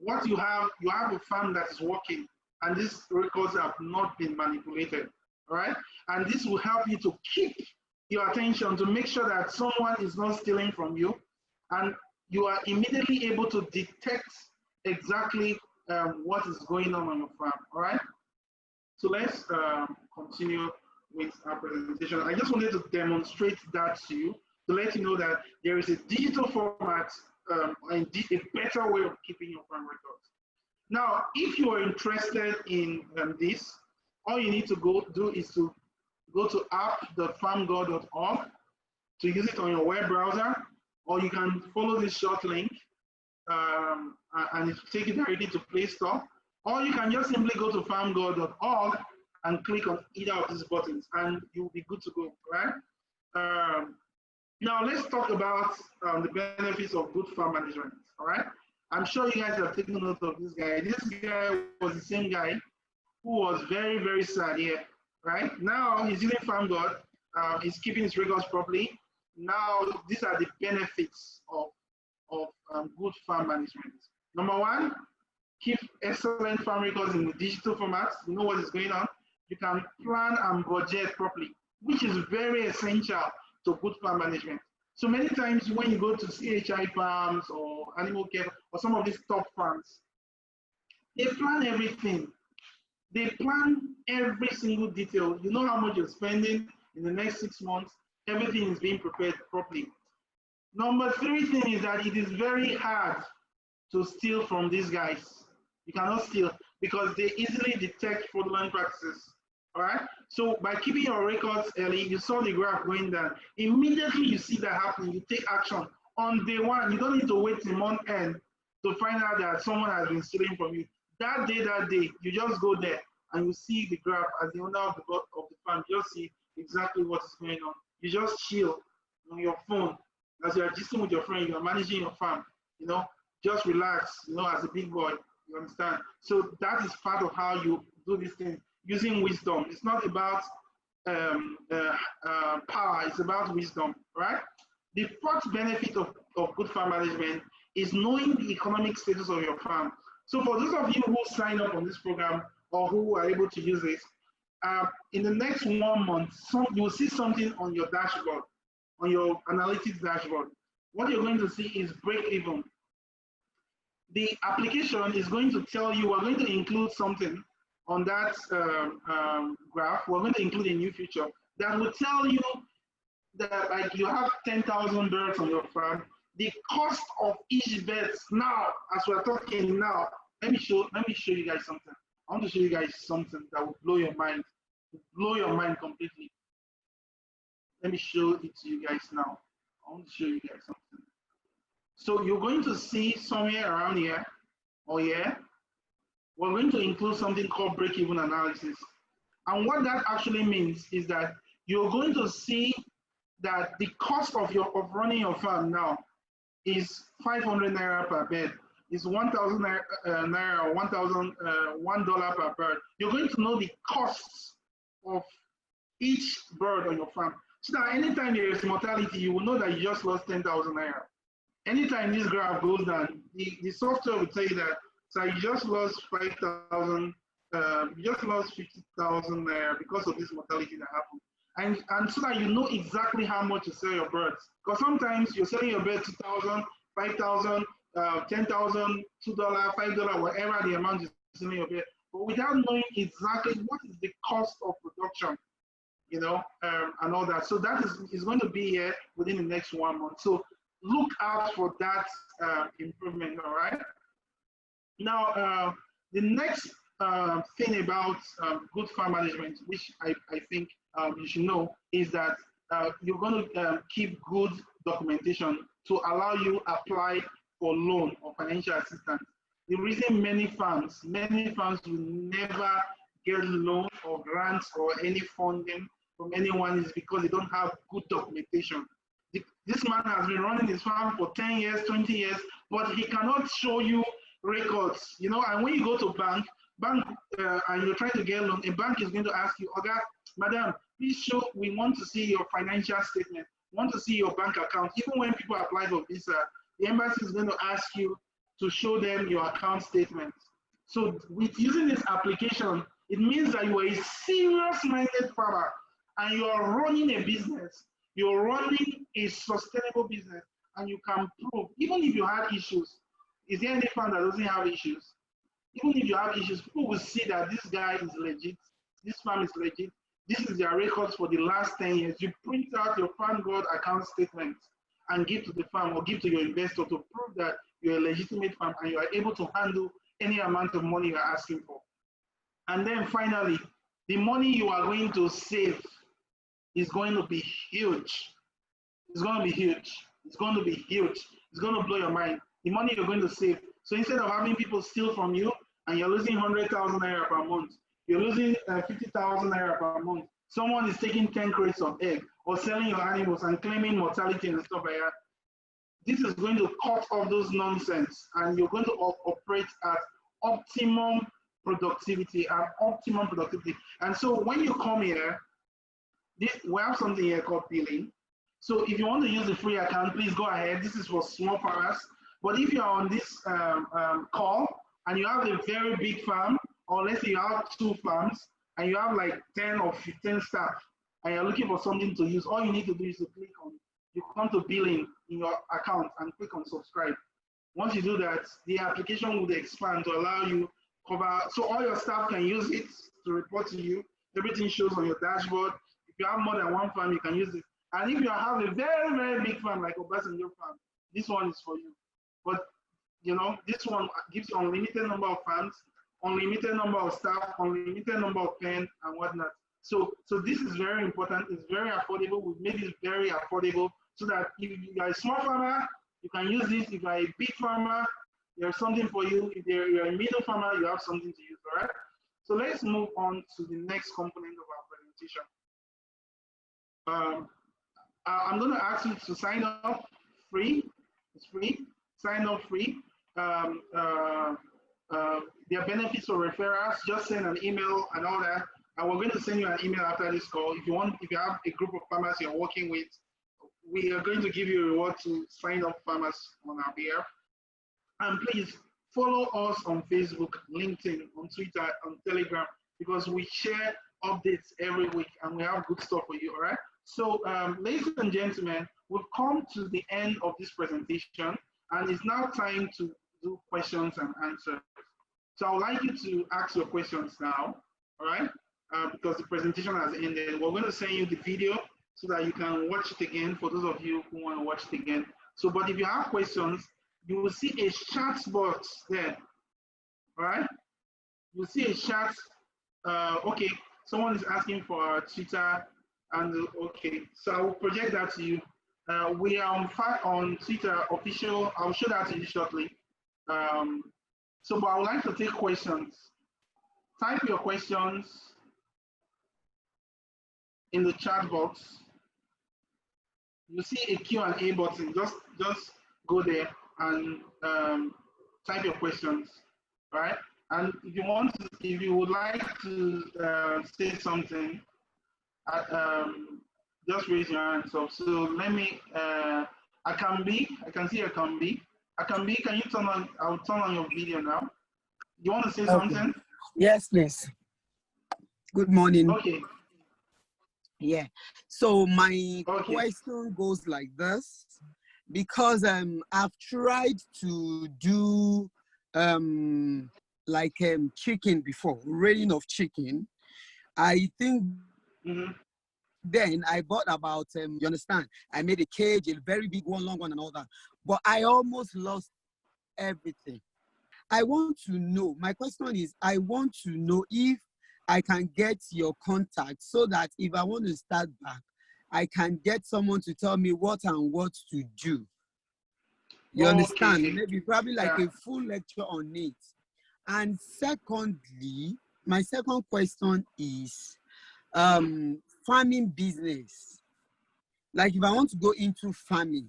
A: what you have a farm that is working, and these records have not been manipulated, all right? And this will help you to keep your attention to make sure that someone is not stealing from you, and you are immediately able to detect exactly what is going on your farm. All right. So let's continue with our presentation. I just wanted to demonstrate that to you, to let you know that there is a digital format and a better way of keeping your farm records. Now, if you are interested in this, all you need to do is to go to app.farmgod.org to use it on your web browser, or you can follow this short link and it will take you directly to Play Store, or you can just simply go to farmgod.org and click on either of these buttons and you'll be good to go, right? Now let's talk about the benefits of good farm management, all right? I'm sure you guys have taken note of this guy. This guy was the same guy who was very, very sad here, right? Now he's using FarmGod, he's keeping his records properly. Now these are the benefits of good farm management. Number one, keep excellent farm records in the digital format. You know what is going on. You can plan and budget properly, which is very essential to good farm management. So many times when you go to CHI farms or animal care or some of these top farms, they plan everything. They plan every single detail. You know how much you're spending in the next 6 months. Everything is being prepared properly. Number three thing is that it is very hard to steal from these guys. You cannot steal because they easily detect fraudulent practices. All right. So by keeping your records early, you saw the graph going down. Immediately you see that happening, you take action on day one. You don't need to wait till month end to find out that someone has been stealing from you. That day, you just go there and you see the graph as the owner of the farm. You just see exactly what is going on. You just chill on your phone as you are gisting with your friend. You are managing your farm. You know, just relax. You know, as a big boy. You understand? So that is part of how you do this thing. Using wisdom. It's not about power, it's about wisdom, right? The fourth benefit of good farm management is knowing the economic status of your farm. So for those of you who sign up on this program or who are able to use it, in the next 1 month, you will see something on your dashboard, on your analytics dashboard. What you're going to see is break even. The application is going to tell you, we're going to include something on that graph. We're going to include a new feature that will tell you that, like, you have 10,000 birds on your farm. The cost of each bird now, as we're talking now, let me show you guys something. I want to show you guys something that will blow your mind completely. Let me show it to you guys now. I want to show you guys something. So you're going to see somewhere around here or here, we're going to include something called break-even analysis. And what that actually means is that you're going to see that the cost of running your farm now is 500 naira per bed. It's 1,000 naira or $1 per bird. You're going to know the costs of each bird on your farm. So that anytime there is mortality, you will know that you just lost 10,000 naira. Anytime this graph goes down, the software will tell you that, so you just lost 5,000, you just lost 50,000 naira because of this mortality that happened. And so that you know exactly how much to sell your birds. Because sometimes you're selling your bird 2,000, 5,000, 10,000, $2, $5, whatever the amount you're selling your bird, but without knowing exactly what is the cost of production, you know, and all that. So that is going to be here within the next 1 month. So look out for that improvement, all right? Now, the next thing about good farm management, which I think you should know, is that you're going to keep good documentation to allow you apply for loan or financial assistance. The reason many farms will never get loan or grants or any funding from anyone is because they don't have good documentation. This man has been running his farm for 10 years, 20 years, but he cannot show you records, you know. And when you go to bank and you're trying to get a loan, a bank is going to ask you, "Okay, madam, please show, we want to see your financial statement, we want to see your bank account." Even when people apply for visa, the embassy is going to ask you to show them your account statement. So with using this application, it means that you are a serious-minded farmer and you are running a business. You're running a sustainable business, and you can prove, even if you had issues, is there any farm that doesn't have issues? Even if you have issues, people will see that this guy is legit, this farm is legit, this is their records for the last 10 years. You print out your farm board account statement and give to the farm or give to your investor to prove that you're a legitimate farm and you are able to handle any amount of money you're asking for. And then finally, the money you are going to save is going to be huge. It's going to be huge. It's going to be huge. It's going to blow your mind. The money you're going to save. So instead of having people steal from you and you're losing 100,000 naira per month, you're losing 50,000 naira per month. Someone is taking 10 crates of egg or selling your animals and claiming mortality and stuff like that. This is going to cut off those nonsense, and you're going to operate at optimum productivity And so when you come here, we have something here called billing. So if you want to use the free account, please go ahead. This is for small farmers. But if you're on this call and you have a very big farm, or let's say you have 2 farms and you have like 10 or 15 staff and you're looking for something to use, all you need to do is to click on, you come to billing in your account and click on subscribe. Once you do that, the application will expand to allow you cover, so all your staff can use it to report to you. Everything shows on your dashboard. If you have more than 1 farm, you can use it. And if you have a very, very big farm like Obasanjo farm, this one is for you. But you know, this one gives you unlimited number of farms, unlimited number of staff, unlimited number of pen and whatnot. So this is very important. It's very affordable. We've made it very affordable so that if you are a small farmer, you can use this. If you are a big farmer, there's something for you. If you're a middle farmer, you have something to use, all right? So let's move on to the next component of our presentation. I'm going to ask you to sign up free. It's free. Sign up free. There are benefits for referrals. Just send an email and all that. And we're going to send you an email after this call. If you have a group of farmers you're working with, we are going to give you a reward to sign up farmers on our behalf. And please follow us on Facebook, LinkedIn, on Twitter, on Telegram, because we share updates every week and we have good stuff for you, all right? So, ladies and gentlemen, we've come to the end of this presentation, and it's now time to do questions and answers. So I would like you to ask your questions now, all right? Because the presentation has ended. We're going to send you the video so that you can watch it again for those of you who want to watch it again. So, but if you have questions, you will see a chat box there, all right? You'll see a chat. Okay, someone is asking for our Twitter, and okay, so I will project that to you. We are on Twitter official. I'll show that to you shortly. So, but I would like to take questions. Type your questions in the chat box. You see a Q&A button. Just go there and type your questions, all right? And if you would like to say something, just raise your hands up. So let me, I can see Akambi. Akambi, can you turn on, I'll turn on your video now. You want to say something?
C: Yes, please. Good morning.
A: Okay.
C: Yeah. So my question goes like this, because I've tried to do chicken before, rearing of chicken. I think then I bought about, you understand, I made a cage, a very big one, long one and all that, but I almost lost everything. I want to know, my question is, I want to know if I can get your contact so that if I want to start back, I can get someone to tell me what and what to do. You understand? Maybe probably like a full lecture on it. And secondly, my second question is farming business. Like if I want to go into farming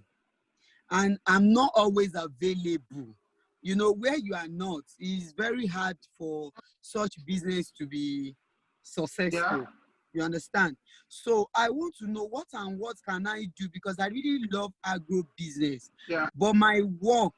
C: and I'm not always available, you know, where you are not, it's very hard for such business to be successful. Yeah. You understand? So I want to know what and what can I do, because I really love agro business. Yeah. But my work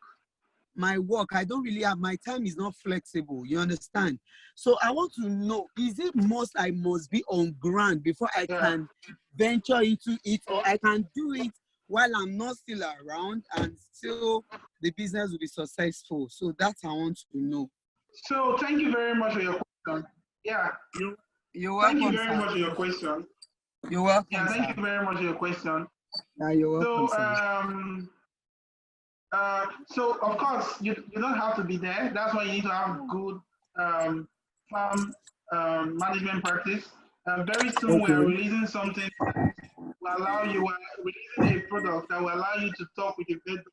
C: my work, I don't really have, my time is not flexible, you understand? So I want to know, is it I must be on ground before I can venture into it, or I can do it while I'm not still around and still the business will be successful? So that's I want to know.
A: So thank you very much for your question. Yeah.
C: You're welcome.
A: Thank you very much for your question.
C: You're welcome.
A: Yeah, thank you very much for your question.
C: Yeah, you're welcome.
A: So of course you don't have to be there. That's why you need to have good farm management practice. Very soon we are releasing something that will allow you. We're releasing a product that will allow you to talk with the vet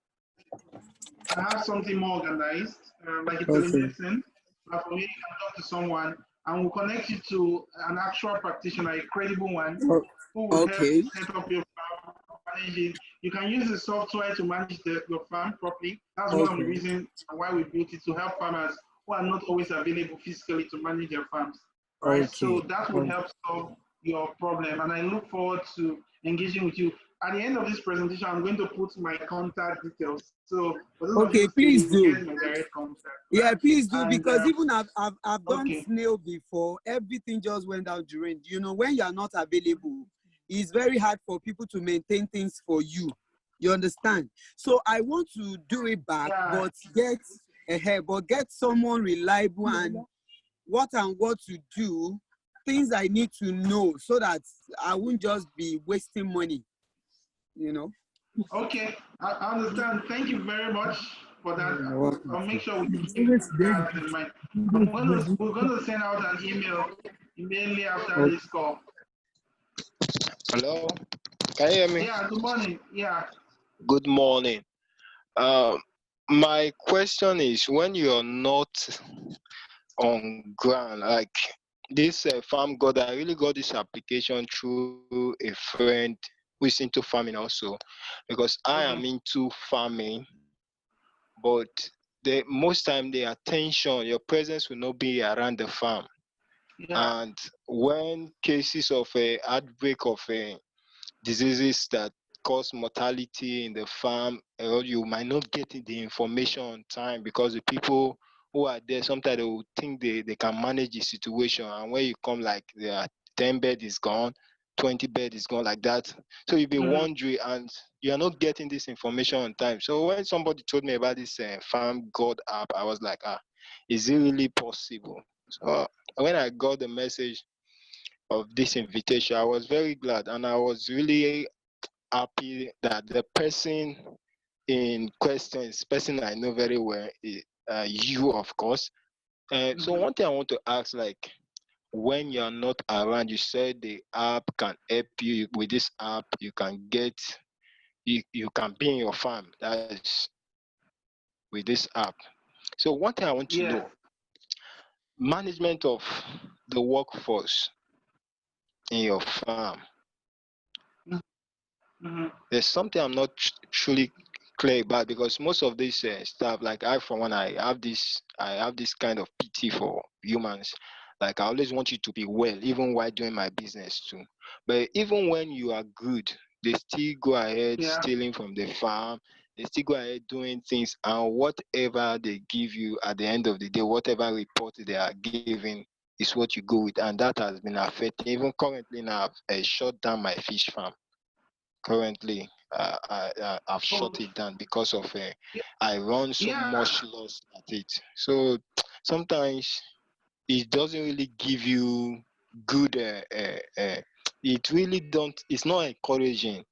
A: and have something more organized, like a telemedicine. For you can talk to someone and we'll connect you to an actual practitioner, a credible one, who will help you set up your farm, manage it. You can use the software to manage your farm properly. That's one of the reasons why we built it, to help farmers who are not always available physically to manage their farms. Right? So that will help solve your problem. And I look forward to engaging with you. At the end of this presentation, I'm going to put my contact details. So
C: please do.
A: Get my direct contact.
C: Yeah, please do, because even I've done snail before. Everything just went down during. You know, when you are not available, it's very hard for people to maintain things for you. You understand? So I want to do it back, but get someone reliable and what to do, things I need to know so that I won't just be wasting money. You know?
A: Okay, I understand. Thank you very much for that. I'll make sure we keep that in mind. We're going to send out an email immediately after this call.
D: Hello, can you hear me?
A: Yeah, good morning. Yeah.
D: Good morning. My question is, when you're not on ground, like this farm god, I really got this application through a friend who is into farming also, because I am into farming, but most time the attention, your presence will not be around the farm.
A: Yeah.
D: And when cases of a outbreak of diseases that cause mortality in the farm, you might not get the information on time, because the people who are there, sometimes they will think they can manage the situation, and when you come, like there are 10 bed is gone, 20 bed is gone, like that. So you'll be wondering, and you are not getting this information on time. So when somebody told me about this farm god app, I was like, is it really possible? So when I got the message of this invitation, I was very glad, and I was really happy that the person in question is person I know very well, you, of course. So one thing I want to ask, like, when you're not around, you said the app can help you. With this app, you can you can be in your farm. That's with this app. So one thing I want to know, management of the workforce in your farm. There's something I'm not truly clear about, because most of this stuff, like I have this kind of pity for humans. Like, I always want you to be well, even while doing my business too. But even when you are good, they still go ahead stealing from the farm. They still go ahead doing things, and whatever they give you at the end of the day, whatever report they are giving, is what you go with. And that has been affecting. Even currently now, I've shut down my fish farm. Currently, I've shut it down because of I run so much loss at it. So sometimes it doesn't really give you good. It really don't. It's not encouraging.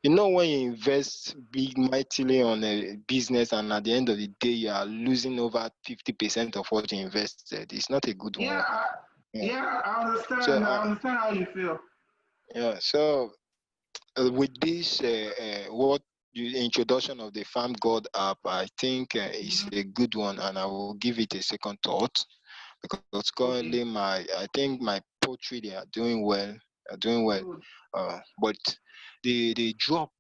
D: You know, when you invest big mightily on a business, and at the end of the day you are losing over 50% of what you invested, it's not a good one.
A: I understand. So, I understand how you feel.
D: Yeah. So with this introduction of the Farm God app, I think it's a good one, and I will give it a second thought, because currently I think my poultry, they are doing well. But the drop,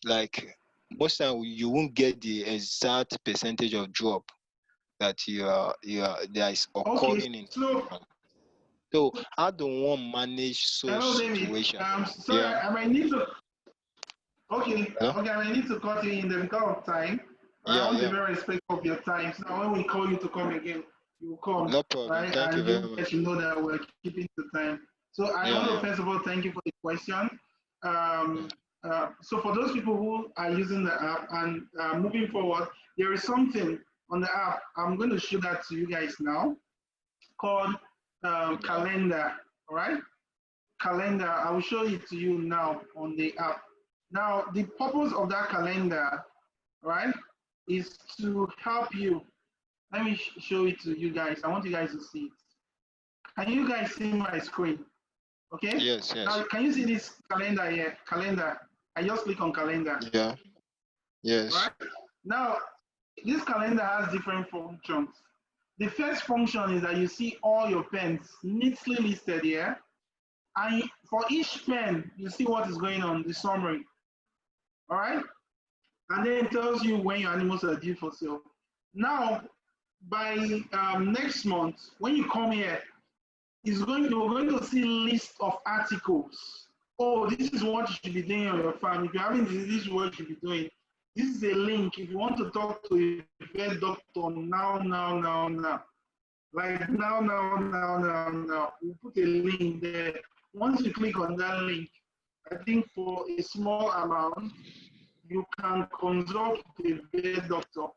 D: like most time you won't get the exact percentage of drop that there is occurring in. So how do one manage such situation?
A: Sorry, I might need to. Okay, I might need to cut you in the because of time. I
D: Yeah,
A: want to be
D: yeah.
A: very respectful of your time. So when we call you to come again, you will come,
D: No problem.
A: right?
D: Thank you
A: And
D: very
A: you guys
D: much.
A: should know that we're keeping the time. So I
D: Yeah,
A: want to
D: yeah.
A: first of all thank you for the question. So for those people who are using the app and moving forward, there is something on the app. I'm going to show that to you guys now called
D: Yeah.
A: calendar. All right, calendar. I will show it to you now on the app. Now the purpose of that calendar, right, is to help you. Let me show it to you guys. I want you guys to see it. Can you guys see my screen? Okay.
D: Yes,
A: Now
D: yes.
A: can you see this calendar here? Calendar. I just click on calendar.
D: Yeah.
A: All
D: Yes.
A: right. Now this calendar has different functions. The first function is that you see all your pens neatly listed here. And for each pen, you see what is going on, the summary. All right. And then it tells you when your animals are due for sale. Now, by next month, when you come here, you're going to see list of articles. Oh, this is what you should be doing on your farm. If you're having disease, this is what you should be doing. This is a link. If you want to talk to a vet doctor now. Like now. We'll put a link there. Once you click on that link, I think for a small amount, you can consult a vet doctor.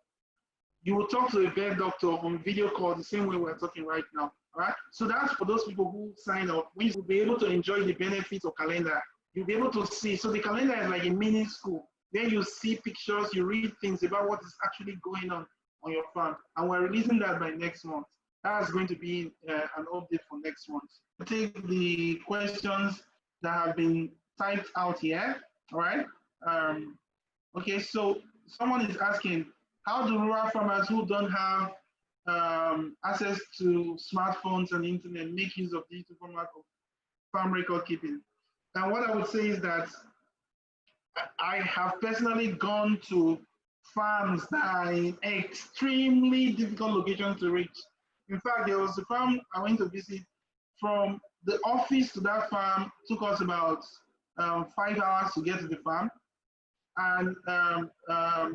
A: You will talk to a vet doctor on video call the same way we're talking right now. All right. So that's for those people who sign up. We will be able to enjoy the benefits of calendar. You'll be able to see. So the calendar is like a mini school. Then you see pictures, you read things about what is actually going on your farm. And we're releasing that by next month. That's going to be an update for next month. Take the questions that have been typed out here. All right. Okay, so someone is asking, how do rural farmers who don't have access to smartphones and internet make use of digital format of farm record keeping? And what I would say is that I have personally gone to farms that are in extremely difficult locations to reach. In fact, there was a farm I went to visit. From the office to that farm took us about 5 hours to get to the farm. And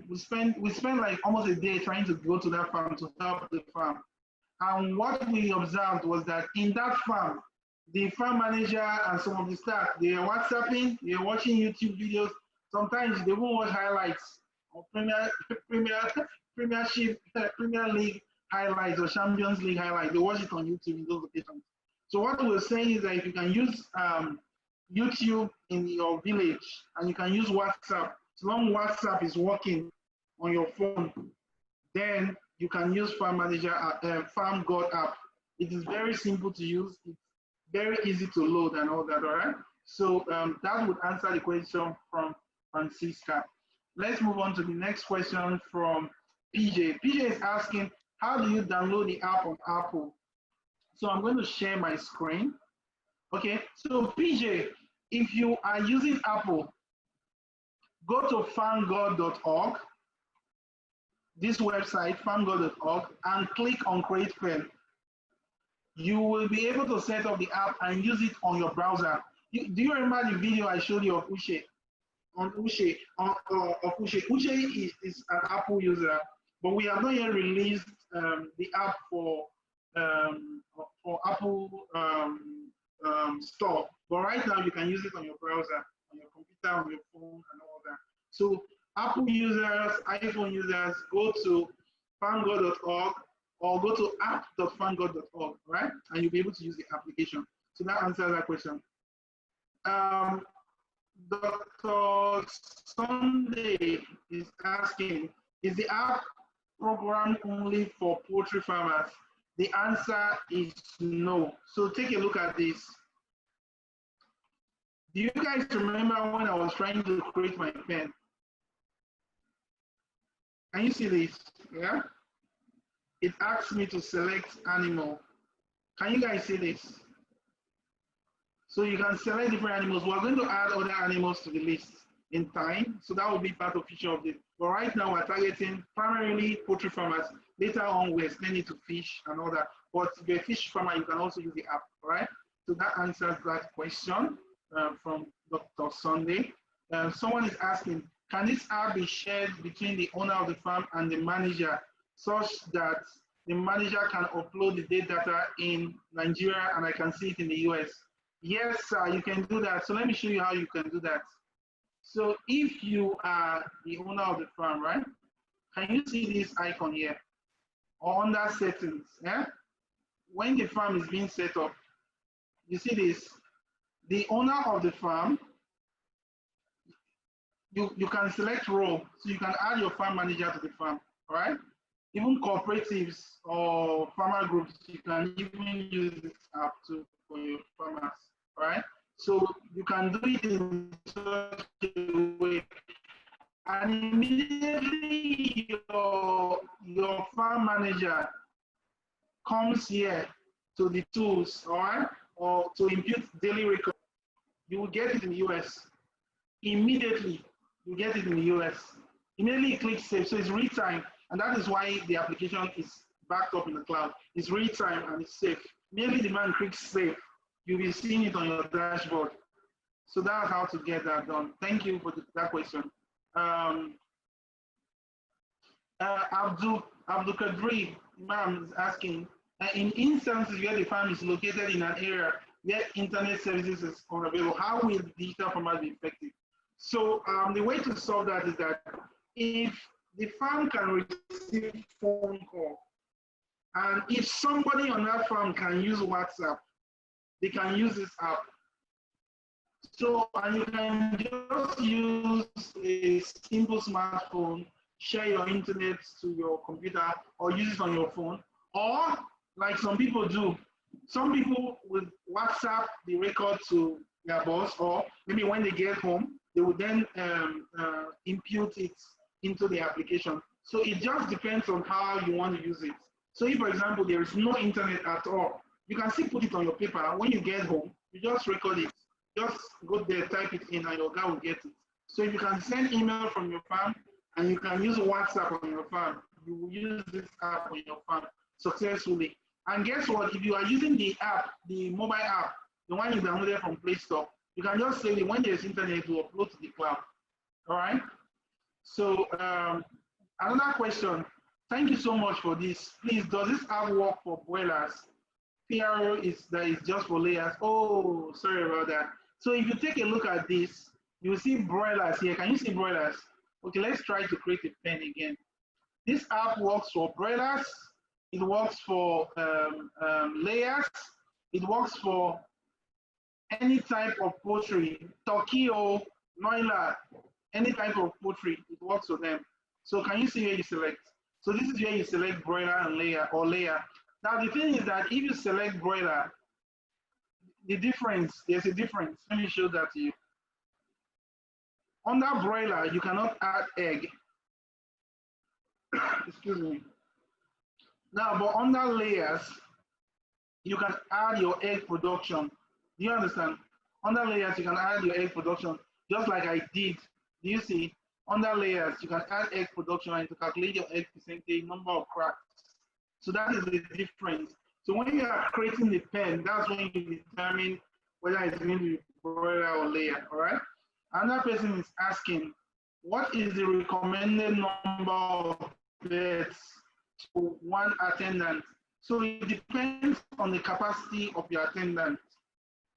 A: we spent like almost a day trying to go to that farm to help the farm. And what we observed was that in that farm, the farm manager and some of the staff, they are WhatsApping, they are watching YouTube videos. Sometimes they won't watch highlights of Premiership, Premier League highlights or Champions League highlights. They watch it on YouTube in those locations. So what we're saying is that if you can use YouTube in your village and you can use WhatsApp, as long as WhatsApp is working on your phone, then you can use Farm Manager, Farm God app. It is very simple to use. It's very easy to load and all that, all right? So that would answer the question from Francisca. Let's move on to the next question from PJ. PJ is asking, how do you download the app on Apple? So I'm going to share my screen. Okay, so PJ, if you are using Apple, go to farmgod.org, this website, farmgod.org, and click on Create Pen. You will be able to set up the app and use it on your browser. Do you remember the video I showed you of Uche? Uche is an Apple user, but we have not yet released the app for Apple store. But right now you can use it on your browser, on your computer, on your phone, and all that. So Apple users, iPhone users, go to farmgod.org or go to app.farmgod.org, right? And you'll be able to use the application. So that answers that question. Dr. Sunday is asking, is the app program only for poultry farmers? The answer is no. So take a look at this. Do you guys remember when I was trying to create my pen? Can you see this? Yeah? It asks me to select animal. Can you guys see this? So you can select different animals. We're going to add other animals to the list in time. So that will be part of future update. But right now we're targeting primarily poultry farmers. Later on, we extend it to fish and all that. But if you're a fish farmer, you can also use the app, all right? So that answers that question from Dr. Sunday. Someone is asking, Can this app be shared between the owner of the farm and the manager such that the manager can upload the data in Nigeria and I can see it in the US? Yes, sir, you can do that. So let me show you how you can do that. So if you are the owner of the farm, right? Can you see this icon here? Or under settings, yeah? When the farm is being set up, you see this, the owner of the farm, you can select role, so you can add your farm manager to the farm, all right? Even cooperatives or farmer groups, you can even use this app too for your farmers, all right? So you can do it in such a way, and immediately your farm manager comes here to the tools, all right, or to impute daily record, you will get it in the US. Immediately, you get it in the US. Immediately click save, so it's real time, and that is why the application is backed up in the cloud. It's real time and it's safe. Immediately the man clicks save, you'll be seeing it on your dashboard. So that's how to get that done. Thank you for that question. Abdul Kadri Imam is asking, in instances where the farm is located in an area where internet services is unavailable, how will digital farmers be effective? So the way to solve that is that if the farm can receive phone call, and if somebody on that farm can use WhatsApp, they can use this app. So, and you can just use a simple smartphone, share your internet to your computer, or use it on your phone. Or, like some people do, some people with WhatsApp, they record to their boss, or maybe when they get home, they will then impute it into the application. So it just depends on how you want to use it. So if, for example, there is no internet at all, you can still put it on your paper. When you get home, you just record it. Just go there, type it in, and your guy will get it. So if you can send email from your farm, and you can use WhatsApp on your farm, you will use this app on your farm successfully. And guess what? If you are using the app, the mobile app, the one you downloaded from Play Store, you can just say that when there's internet, to upload to the cloud. All right? So another question. Thank you so much for this. Please, does this app work for boilers? PRO is just for layers. Oh, sorry about that. So if you take a look at this, you will see broilers here. Can you see broilers? Okay, let's try to create a pen again. This app works for broilers. It works for layers. It works for any type of poultry, turkey or broiler, any type of poultry. It works for them. So can you see where you select? So this is where you select broiler and layer or layer. Now the thing is that if you select broiler, there's a difference. Let me show that to you. Under broiler, you cannot add egg. Excuse me. Now, but under layers, you can add your egg production. Do you understand? Under layers, you can add your egg production, just like I did. Do you see? Under layers, you can add egg production and to calculate your egg percentage, number of cracks. So that is the difference. So when you are creating the pen, that's when you determine whether it's going to be broiler or layer, all right? Another person is asking, what is the recommended number of beds to one attendant? So it depends on the capacity of your attendant.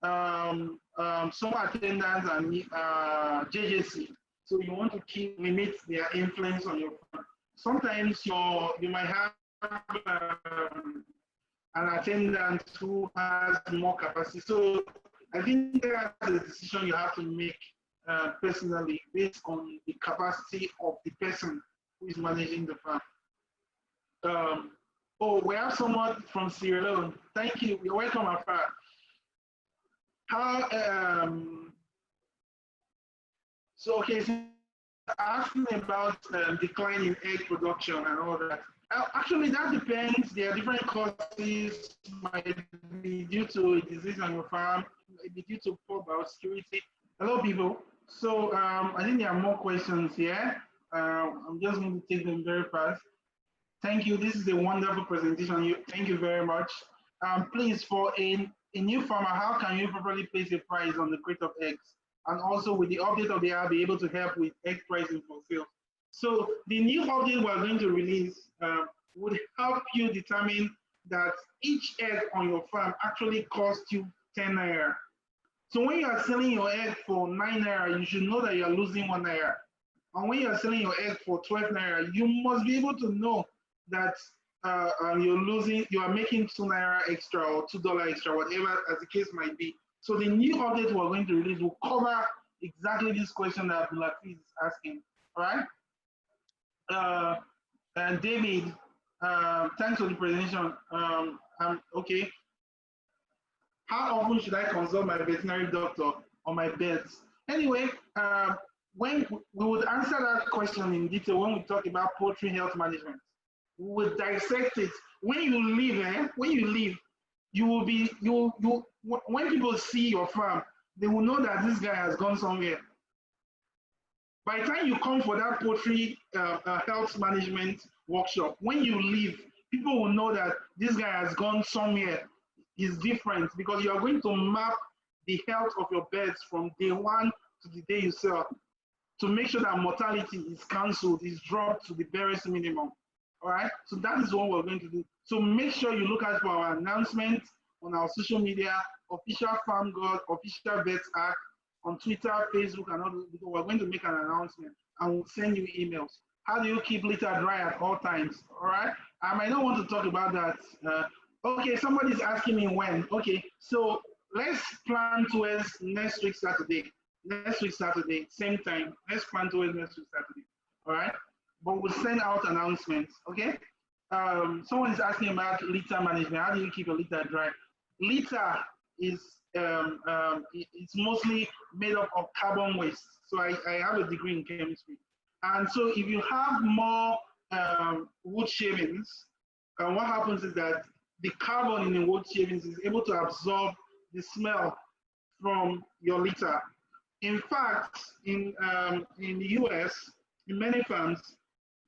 A: Some attendants are JJC, so you want to limit their influence on your farm. Sometimes you might have an attendant who has more capacity. So I think that's a decision you have to make personally based on the capacity of the person who is managing the farm. Oh, we have someone from Sierra Leone. Thank you. You're welcome, Afar. Okay, so asking about decline in egg production and all that. Actually, that depends. There are different causes. Might be due to a disease on your farm. Might be due to poor biosecurity. Hello, people. So I think there are more questions here. I'm just going to take them very fast. Thank you. This is a wonderful presentation. Thank you very much. Please, for a new farmer, how can you properly place a price on the crate of eggs? and also with the update of the app, be able to help with egg pricing for sales. So the new update we're going to release would help you determine that each egg on your farm actually costs you 10 naira. So when you are selling your egg for 9 naira, you should know that you are losing 1 naira. And when you are selling your egg for 12 naira, you must be able to know that you are making 2 naira extra or $2 extra, whatever as the case might be. So the new update we're going to release will cover exactly this question that Abdulaziz is asking. All right. And David, thanks for the presentation. Okay. How often should I consult my veterinary doctor on my pets? Anyway, when we would answer that question in detail when we talk about poultry health management. We will dissect it. When you leave, you will be when people see your farm, they will know that this guy has gone somewhere. By the time you come for that poultry health management workshop, when you leave, people will know that this guy has gone somewhere. Is different because you are going to map the health of your birds from day one to the day you sell to make sure that mortality is cancelled, is dropped to the barest minimum. All right, so that is what we're going to do. So make sure you look out for our announcements on our social media, official Farm God, official Vetsark, on Twitter, Facebook, and all those. We're going to make an announcement and we'll send you emails. How do you keep litter dry at all times? All right, I might not want to talk about that. Okay, somebody's asking me when. Okay, so let's plan towards next week Saturday. Next week Saturday, same time. Let's plan towards next week Saturday. All right, but we'll send out announcements. Okay. Someone is asking about litter management. How do you keep a litter dry? Litter is it's mostly made up of carbon waste. So I have a degree in chemistry, and so if you have more wood shavings, what happens is that the carbon in the wood shavings is able to absorb the smell from your litter. In fact, in the US, in many farms,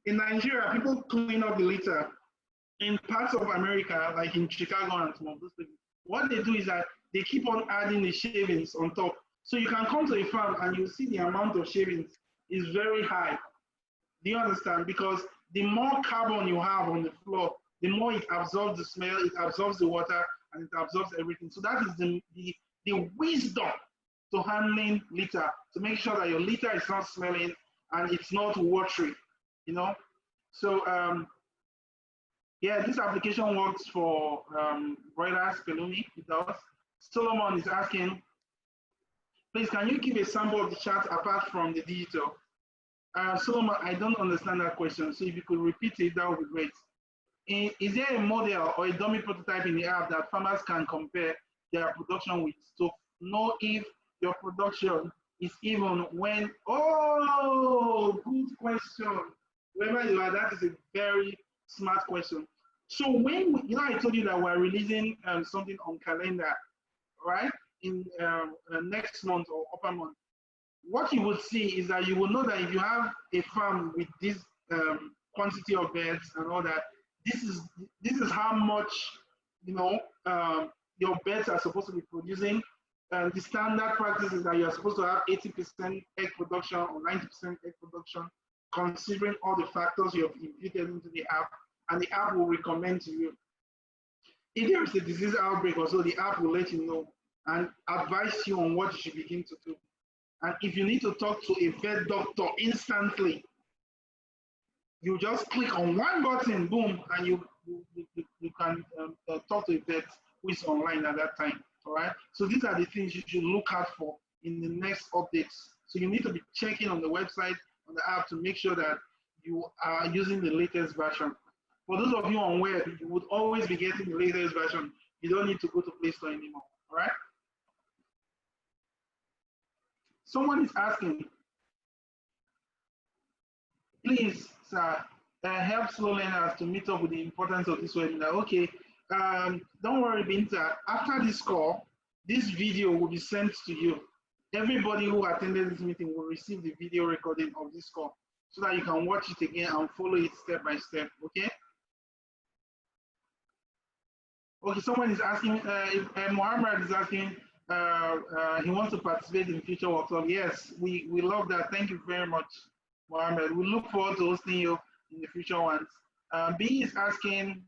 A: in Nigeria, people clean up the litter. In parts of America, like in Chicago and some of those places, what they do is that they keep on adding the shavings on top. So you can come to a farm and you see the amount of shavings is very high. Do you understand? Because the more carbon you have on the floor, the more it absorbs the smell, it absorbs the water, and it absorbs everything. So that is the wisdom to handling litter, to make sure that your litter is not smelling and it's not watery, you know? So, yeah, this application works for broilers, pelumi, it does. Solomon is asking, please, can you give a sample of the chart apart from the digital? Solomon, I don't understand that question. So if you could repeat it, that would be great. Is there a model or a dummy prototype in the app that farmers can compare their production with to know if your production is even when, oh, good question. Wherever you are, that is a very smart question. So when, I told you that we're releasing something on calendar, right? In next month or upper month. What you will see is that you will know that if you have a farm with this quantity of birds and all that, this is how much your birds are supposed to be producing. The standard practice is that you are supposed to have 80% egg production or 90% egg production, considering all the factors you have imputed into the app, and the app will recommend to you. If there is a disease outbreak or so, the app will let you know and advise you on what you should begin to do. And if you need to talk to a vet doctor instantly, you just click on one button, boom, and you can talk to a vet who is online at that time. All right. So these are the things you should look out for in the next updates. So you need to be checking on the website, on the app, to make sure that you are using the latest version. For those of you on web, you would always be getting the latest version. You don't need to go to Play Store anymore. All right. Someone is asking, please, sir, help slow learners to meet up with the importance of this webinar. Okay, don't worry, Binta. After this call, this video will be sent to you. Everybody who attended this meeting will receive the video recording of this call so that you can watch it again and follow it step by step, okay? Okay, someone is asking, Mohammed is asking, He wants to participate in future workshops. Yes, we love that. Thank you very much, Mohammed. We look forward to hosting you in the future ones. B is asking,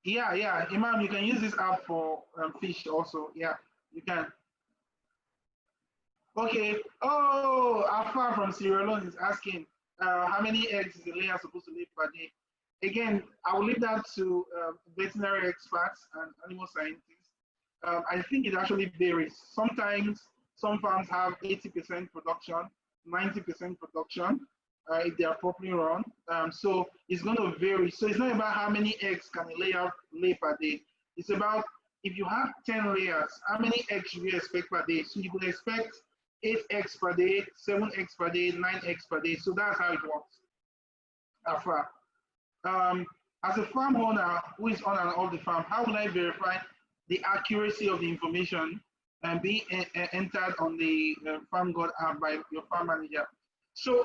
A: yeah, Imam, you can use this app for fish also. Yeah, you can. Okay. Oh, Afar from Sierra Leone is asking, how many eggs is a layer supposed to lay per day? Again, I will leave that to veterinary experts and animal scientists. I think it actually varies. Sometimes some farms have 80% production, 90% production if they are properly run. So it's going to vary. So it's not about how many eggs can a layer lay per day. It's about if you have 10 layers, how many eggs should you expect per day? So you could expect 8 eggs per day, 7 eggs per day, 9 eggs per day. So that's how it works. Afra. As a farm owner who is on and off the farm, how will I verify the accuracy of the information and being entered on the Farm God app by your farm manager? So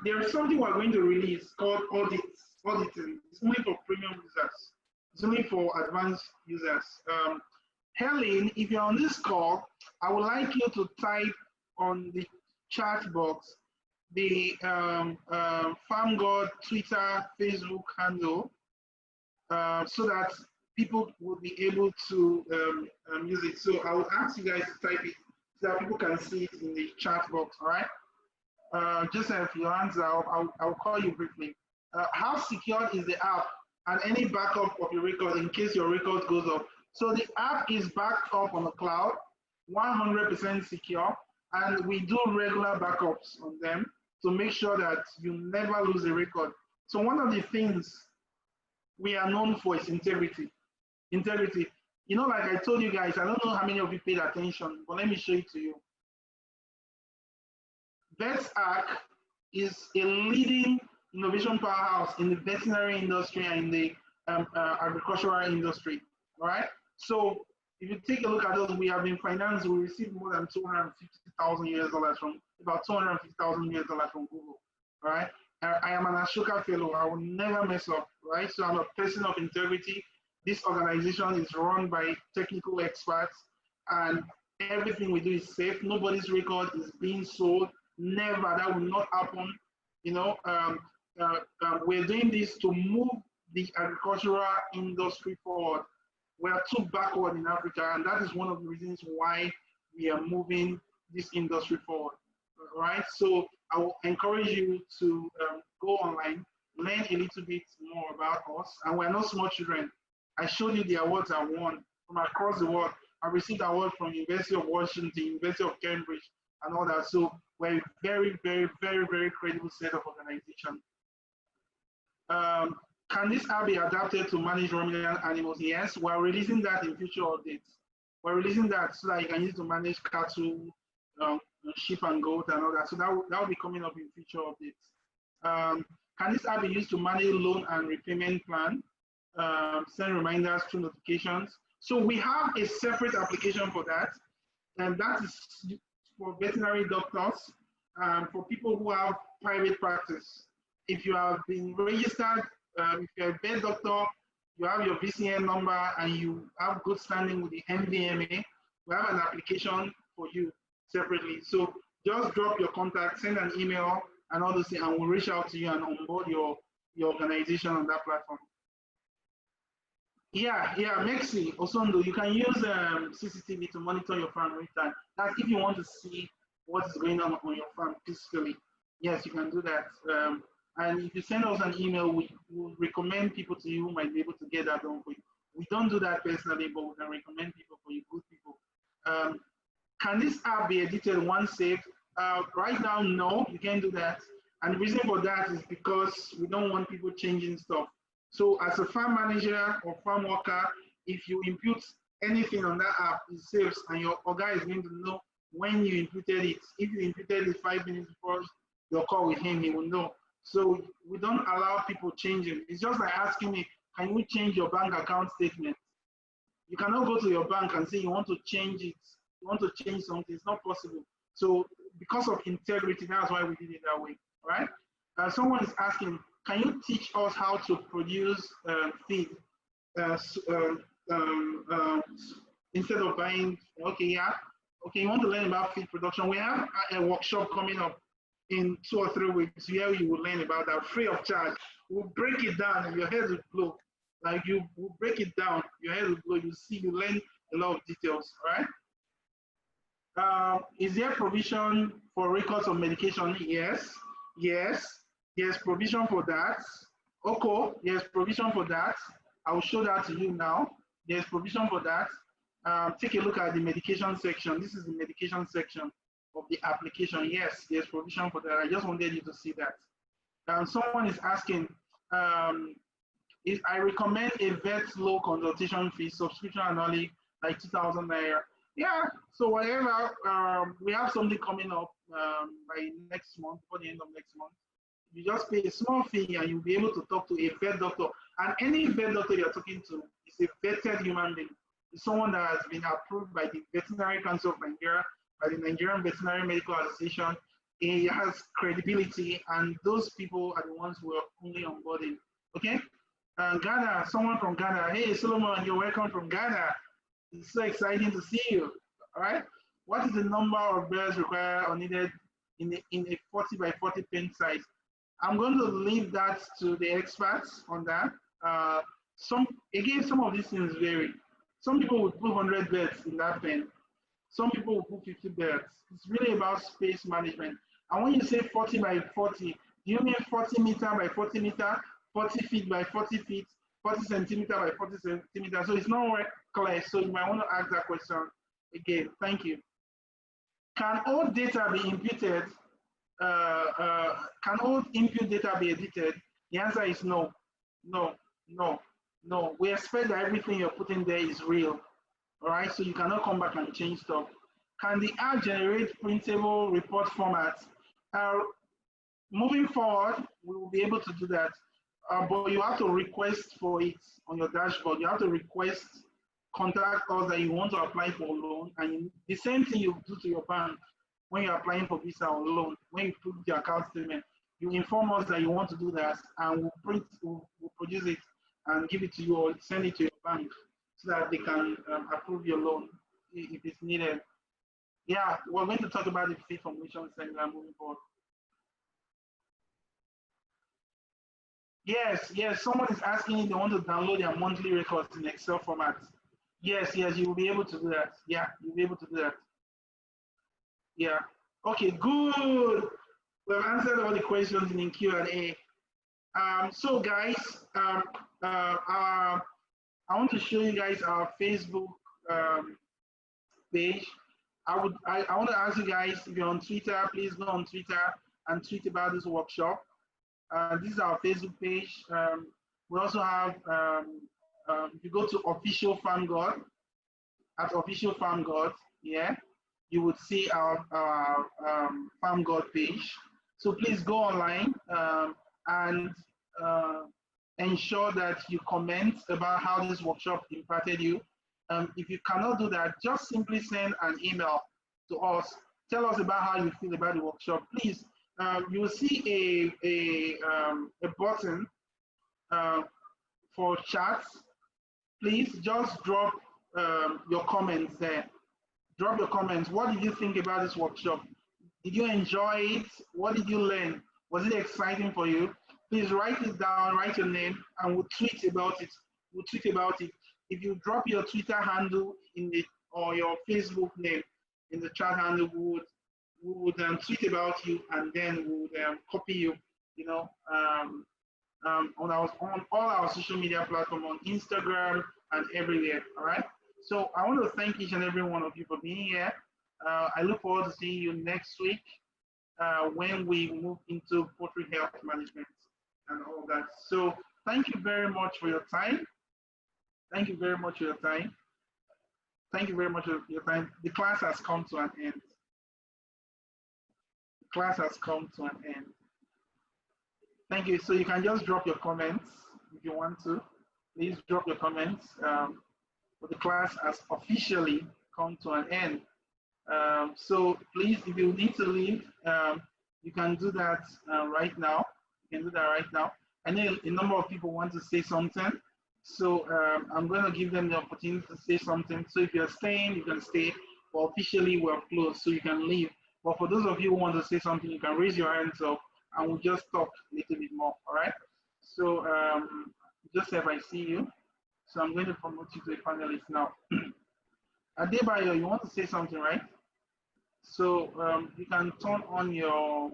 A: there is something we're going to release called auditing. It's only for premium users. It's only for advanced users. Helen, if you're on this call, I would like you to type on the chat box the Farm God Twitter, Facebook handle so that people will be able to use it. So I will ask you guys to type it so that people can see it in the chat box, all right? Joseph, your hands are up. I'll call you briefly. How secure is the app and any backup of your record in case your record goes off? So the app is backed up on the cloud, 100% secure, and we do regular backups on them to make sure that you never lose a record. So one of the things we are known for is integrity. Integrity. You know, like I told you guys, I don't know how many of you paid attention, but let me show it to you. Vetsark is a leading innovation powerhouse in the veterinary industry and in the agricultural industry, all right? So if you take a look at those, we have been financed, we received more than $250,000 US from, about $250,000 US from Google, all right? I am an Ashoka fellow, I will never mess up, right? So I'm a person of integrity. This organization is run by technical experts and everything we do is safe. Nobody's record is being sold. Never, that will not happen. You know, we're doing this to move the agricultural industry forward. We are too backward in Africa, and that is one of the reasons why we are moving this industry forward. Right? So I will encourage you to go online, learn a little bit more about us, and we're not small children. I showed you the awards I won from across the world. I received awards from University of Washington, University of Cambridge, and all that. So we're a very, very, very, very credible set of organization. Can this app be adapted to manage ruminant animals? Yes, we're releasing that in future updates. We're releasing that so that you can use it to manage cattle, sheep and goat and all that. So that will be coming up in future updates. Can this app be used to manage loan and repayment plan? Send reminders through notifications. So we have a separate application for that, and that is for veterinary doctors, for people who have private practice. If you have been registered, if you're a vet doctor, you have your VCN number and you have good standing with the NVMA, we have an application for you separately. So just drop your contact, send an email and all those things, and we'll reach out to you and onboard your organization on that platform. Yeah, Mexi, Osondo, you can use CCTV to monitor your farm every time. That's if you want to see what is going on your farm physically. Yes, you can do that. And if you send us an email, we will recommend people to you who might be able to get that done for you. We don't do that personally, but we can recommend people for you, good people. Can this app be edited once saved? Right now, no, you can't do that. And the reason for that is because we don't want people changing stuff. So as a farm manager or farm worker, if you input anything on that app, it saves, and your guy is going to know when you inputted it. If you inputted it 5 minutes before your call with him, he will know. So we don't allow people changing. It's just like asking me, can you change your bank account statement? You cannot go to your bank and say you want to change it. You want to change something. It's not possible. So because of integrity, that's why we did it that way. All right? Someone is asking, can you teach us how to produce feed instead of buying, okay, yeah, okay, you want to learn about feed production. We have a workshop coming up in 2 or 3 weeks where you will learn about that free of charge. We'll break it down and your head will blow. Like you will break it down, your head will blow. You see, you learn a lot of details, all right? Is there provision for records of medication? Yes, yes, there's provision for that. Okay, there's provision for that. I will show that to you now. There's provision for that. Take a look at the medication section. This is the medication section of the application. Yes, there's provision for that. I just wanted you to see that. Someone is asking, I recommend a vet low consultation fee, subscription annually, like 2,000 naira. Yeah, so whatever, we have something coming up by next month, before the end of next month. You just pay a small fee and you'll be able to talk to a vet doctor. And any vet doctor you're talking to is a vetted human being. It's someone that has been approved by the Veterinary Council of Nigeria, by the Nigerian Veterinary Medical Association. He has credibility, and those people are the ones who are only onboarding. Okay? Ghana, someone from Ghana. Hey, Solomon, you're welcome from Ghana. It's so exciting to see you. All right? What is the number of birds required or needed in a 40 by 40 pen size? I'm going to leave that to the experts on that. Some of these things vary. Some people would put 100 birds in that pen. Some people will put 50 birds. It's really about space management. And when you say 40 by 40, do you mean 40 meter by 40 meter, 40 feet by 40 feet, 40 centimeter by 40 centimeter? So it's not clear. So you might want to ask that question again. Thank you. Can old data be imputed? Can old input data be edited? The answer is no, no, no, no. We expect that everything you're putting there is real. All right, so you cannot come back and change stuff. Can the app generate printable report formats? Moving forward, we will be able to do that, but you have to request for it on your dashboard. You have to request, contact us that you want to apply for a loan, and the same thing you do to your bank when you're applying for visa or loan. When you put the account statement, you inform us that you want to do that, and we'll produce it and give it to you or send it to your bank so that they can approve your loan if it's needed. Yeah, we're going to talk about the fee formulation center moving forward. Yes, someone is asking if they want to download their monthly records in Excel format. Yes, you will be able to do that. Yeah, you'll be able to do that. Yeah. Okay, good. We've answered all the questions in the Q&A. So guys, I want to show you guys our Facebook page. I want to ask you guys, if you're on Twitter, please go on Twitter and tweet about this workshop. This is our Facebook page. We also have, if you go to Official Farm God, at Official Farm God, yeah, you would see our Farm God page. So please go online and ensure that you comment about how this workshop impacted you. If you cannot do that, just simply send an email to us. Tell us about how you feel about the workshop. Please, you will see a button for chats. Please just drop your comments there. Drop your comments. What did you think about this workshop? Did you enjoy it? What did you learn? Was it exciting for you? Please write it down, write your name, and we'll tweet about it. We'll tweet about it. If you drop your Twitter handle in the or your Facebook name in the chat handle, we would tweet about you, and then we would copy you, you know, on all our social media platforms, on Instagram and everywhere. All right. So I want to thank each and every one of you for being here. I look forward to seeing you next week when we move into poultry health management and all that. So thank you very much for your time. Thank you very much for your time. Thank you very much for your time. The class has come to an end. The class has come to an end. Thank you. So you can just drop your comments if you want to. Please drop your comments. But the class has officially come to an end. So please, if you need to leave, you can do that right now. You can do that right now. I know a number of people want to say something. So I'm going to give them the opportunity to say something. So if you're staying, you can stay. But officially, we're closed, so you can leave. But for those of you who want to say something, you can raise your hands up, and we'll just talk a little bit more. All right. So Joseph, I see you. So I'm going to promote you to a panelist now. Adebayo, you want to say something, right? So you can turn on your.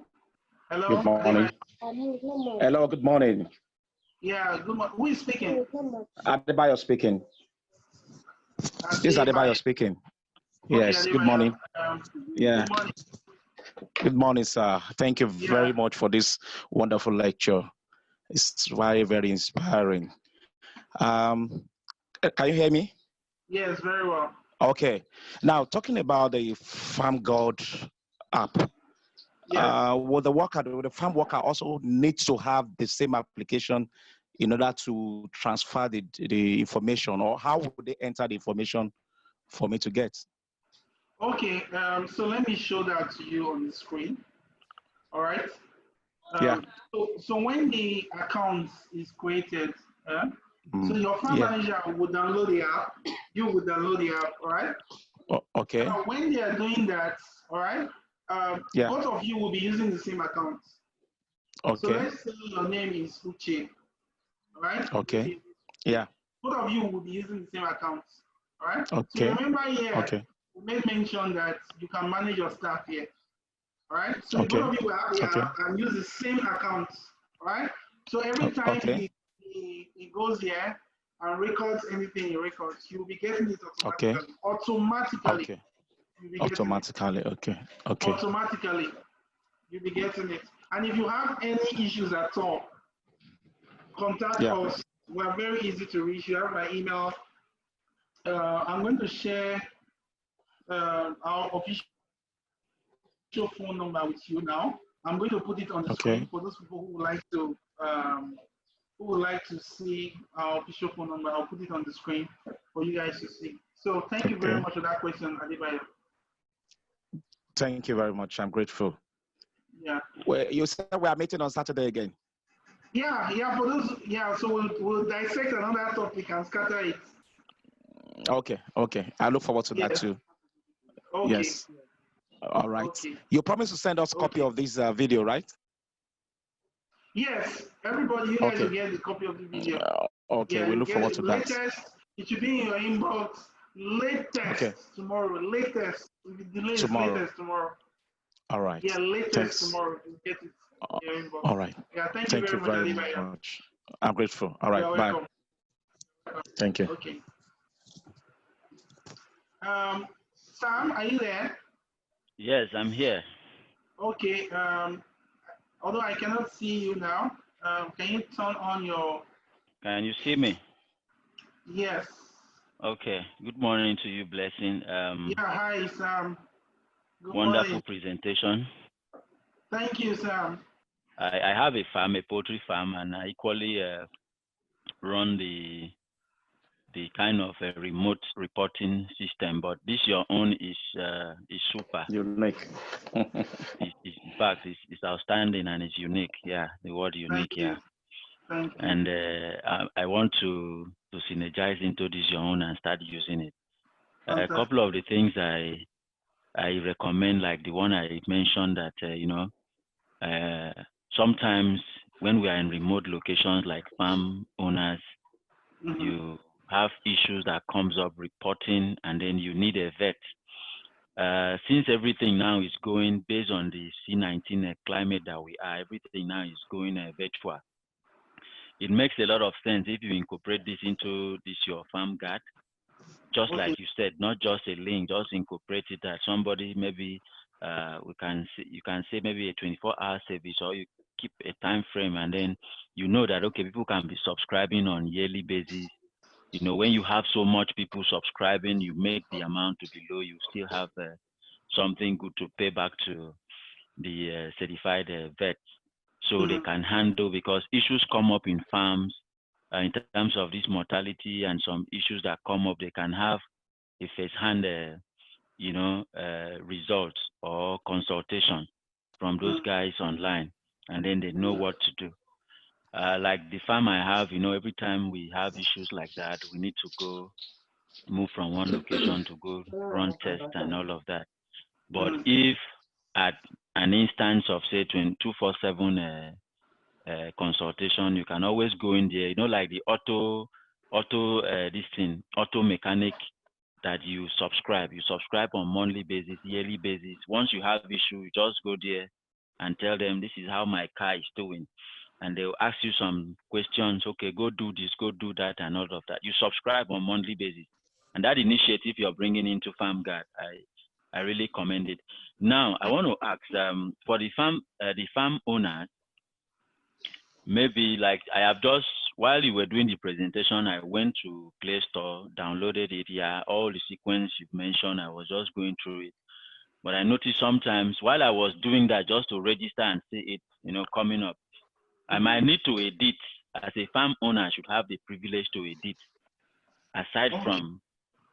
A: Hello.
E: Good morning. Hello, good morning.
A: Yeah, good morning. Who is speaking?
E: Adebayo speaking. This is Adebayo speaking. Yes,
A: Okay,
E: good morning. Yeah.
A: Good morning.
E: Good morning, sir. Thank you very much for this wonderful lecture. It's very, very inspiring. Can you hear me?
A: Yes, very well.
E: Okay. Now, talking about the Farm God app, will the farm worker also needs to have the same application in order to transfer the information, or how would they enter the information for me to get?
A: Okay, so let me show that to you on the screen. All right.
E: Yeah.
A: So when the account is created, so your farm manager will download the app. You will download the app. All right.
E: Okay.
A: Now, when they are doing that, all right, both of you will be using the same account.
E: Okay.
A: So let's say your name is Uche. All right.
E: Okay. Yeah.
A: Both of you will be using the same account. All right.
E: Okay.
A: So remember here, we made mention that you can manage your staff here. All right. So both of you will have the app and use the same account. All right. So every time he goes here and records anything he records, you'll be getting it automatically. Automatically.
E: Automatically. Okay.
A: Automatically, you'll be getting it. And if you have any issues at all, contact us. We're very easy to reach. You have my email. I'm going to share our official phone number with you now. I'm going to put it on the screen for those people who would like to see our official phone number. I'll put it on the screen for you guys to see. So thank you very much for that question, Adebayo.
E: Thank you very much. I'm grateful.
A: Yeah.
E: Well, you said we are meeting on Saturday again.
A: Yeah. For those, so we'll dissect another topic and scatter it.
E: Okay. I look forward to that too.
A: Okay.
E: Yes. All right. Okay. You promised to send us a copy of this video, right?
A: Yes. Everybody, you guys will get the copy of the video.
E: Okay. We look forward to that.
A: Latest, it should be in your inbox. Latest tomorrow. Latest. If it delays, latest tomorrow.
E: All right.
A: Yeah, latest tomorrow. You get it in your inbox.
E: All right.
A: Yeah. Thank you very
E: much. I'm grateful. All right.
A: You're
E: bye.
A: Welcome.
E: Thank you.
A: Okay. Sam, are you there?
F: Yes, I'm here.
A: Okay. Although I cannot see you now, can you turn on your?
F: Can you see me?
A: Yes.
F: Okay. Good morning to you, Blessing.
A: Hi, Sam. Good
F: wonderful
A: morning.
F: presentation.
A: Thank you, Sam.
F: I have a farm, a poultry farm, and I equally run the kind of a remote reporting system. But this your own is super
E: unique.
F: In fact, it's outstanding and it's unique. Yeah, the word unique.
A: Thank you. Thank you.
F: And I want to synergize into this your own and start using it. A couple of the things I recommend, like the one I mentioned, that sometimes when we are in remote locations like farm owners, you have issues that comes up reporting, and then you need a vet. Since everything now is going based on the C19 climate that we are, everything now is going virtual. It makes a lot of sense if you incorporate this into your farm guard. Just like you said, not just a link, just incorporate it that somebody maybe you can say maybe a 24-hour service, or you keep a time frame, and then you know that okay, people can be subscribing on yearly basis. You know, when you have so much people subscribing, you make the amount to be low, you still have something good to pay back to the certified vets, so they can handle, because issues come up in farms in terms of this mortality and some issues that come up. They can have a first-hand, results or consultation from those guys online, and then they know what to do. Like the farm I have, every time we have issues like that, we need to go move from one location to go run tests and all of that. But if at an instance of say 24/7 consultation, you can always go in there, like the auto mechanic that you subscribe on monthly basis, yearly basis. Once you have issue, you just go there and tell them this is how my car is doing, and they'll ask you some questions. Okay, go do this, go do that, and all of that. You subscribe on monthly basis, and that initiative you're bringing into FarmGuard, I really commend it. Now I want to ask for the farm owners. Maybe like I have just, while you were doing the presentation, I went to Play Store, downloaded it. Yeah, all the sequence you've mentioned, I was just going through it. But I noticed sometimes while I was doing that, just to register and see it, coming up, I might need to edit. As a farm owner, I should have the privilege to edit, aside from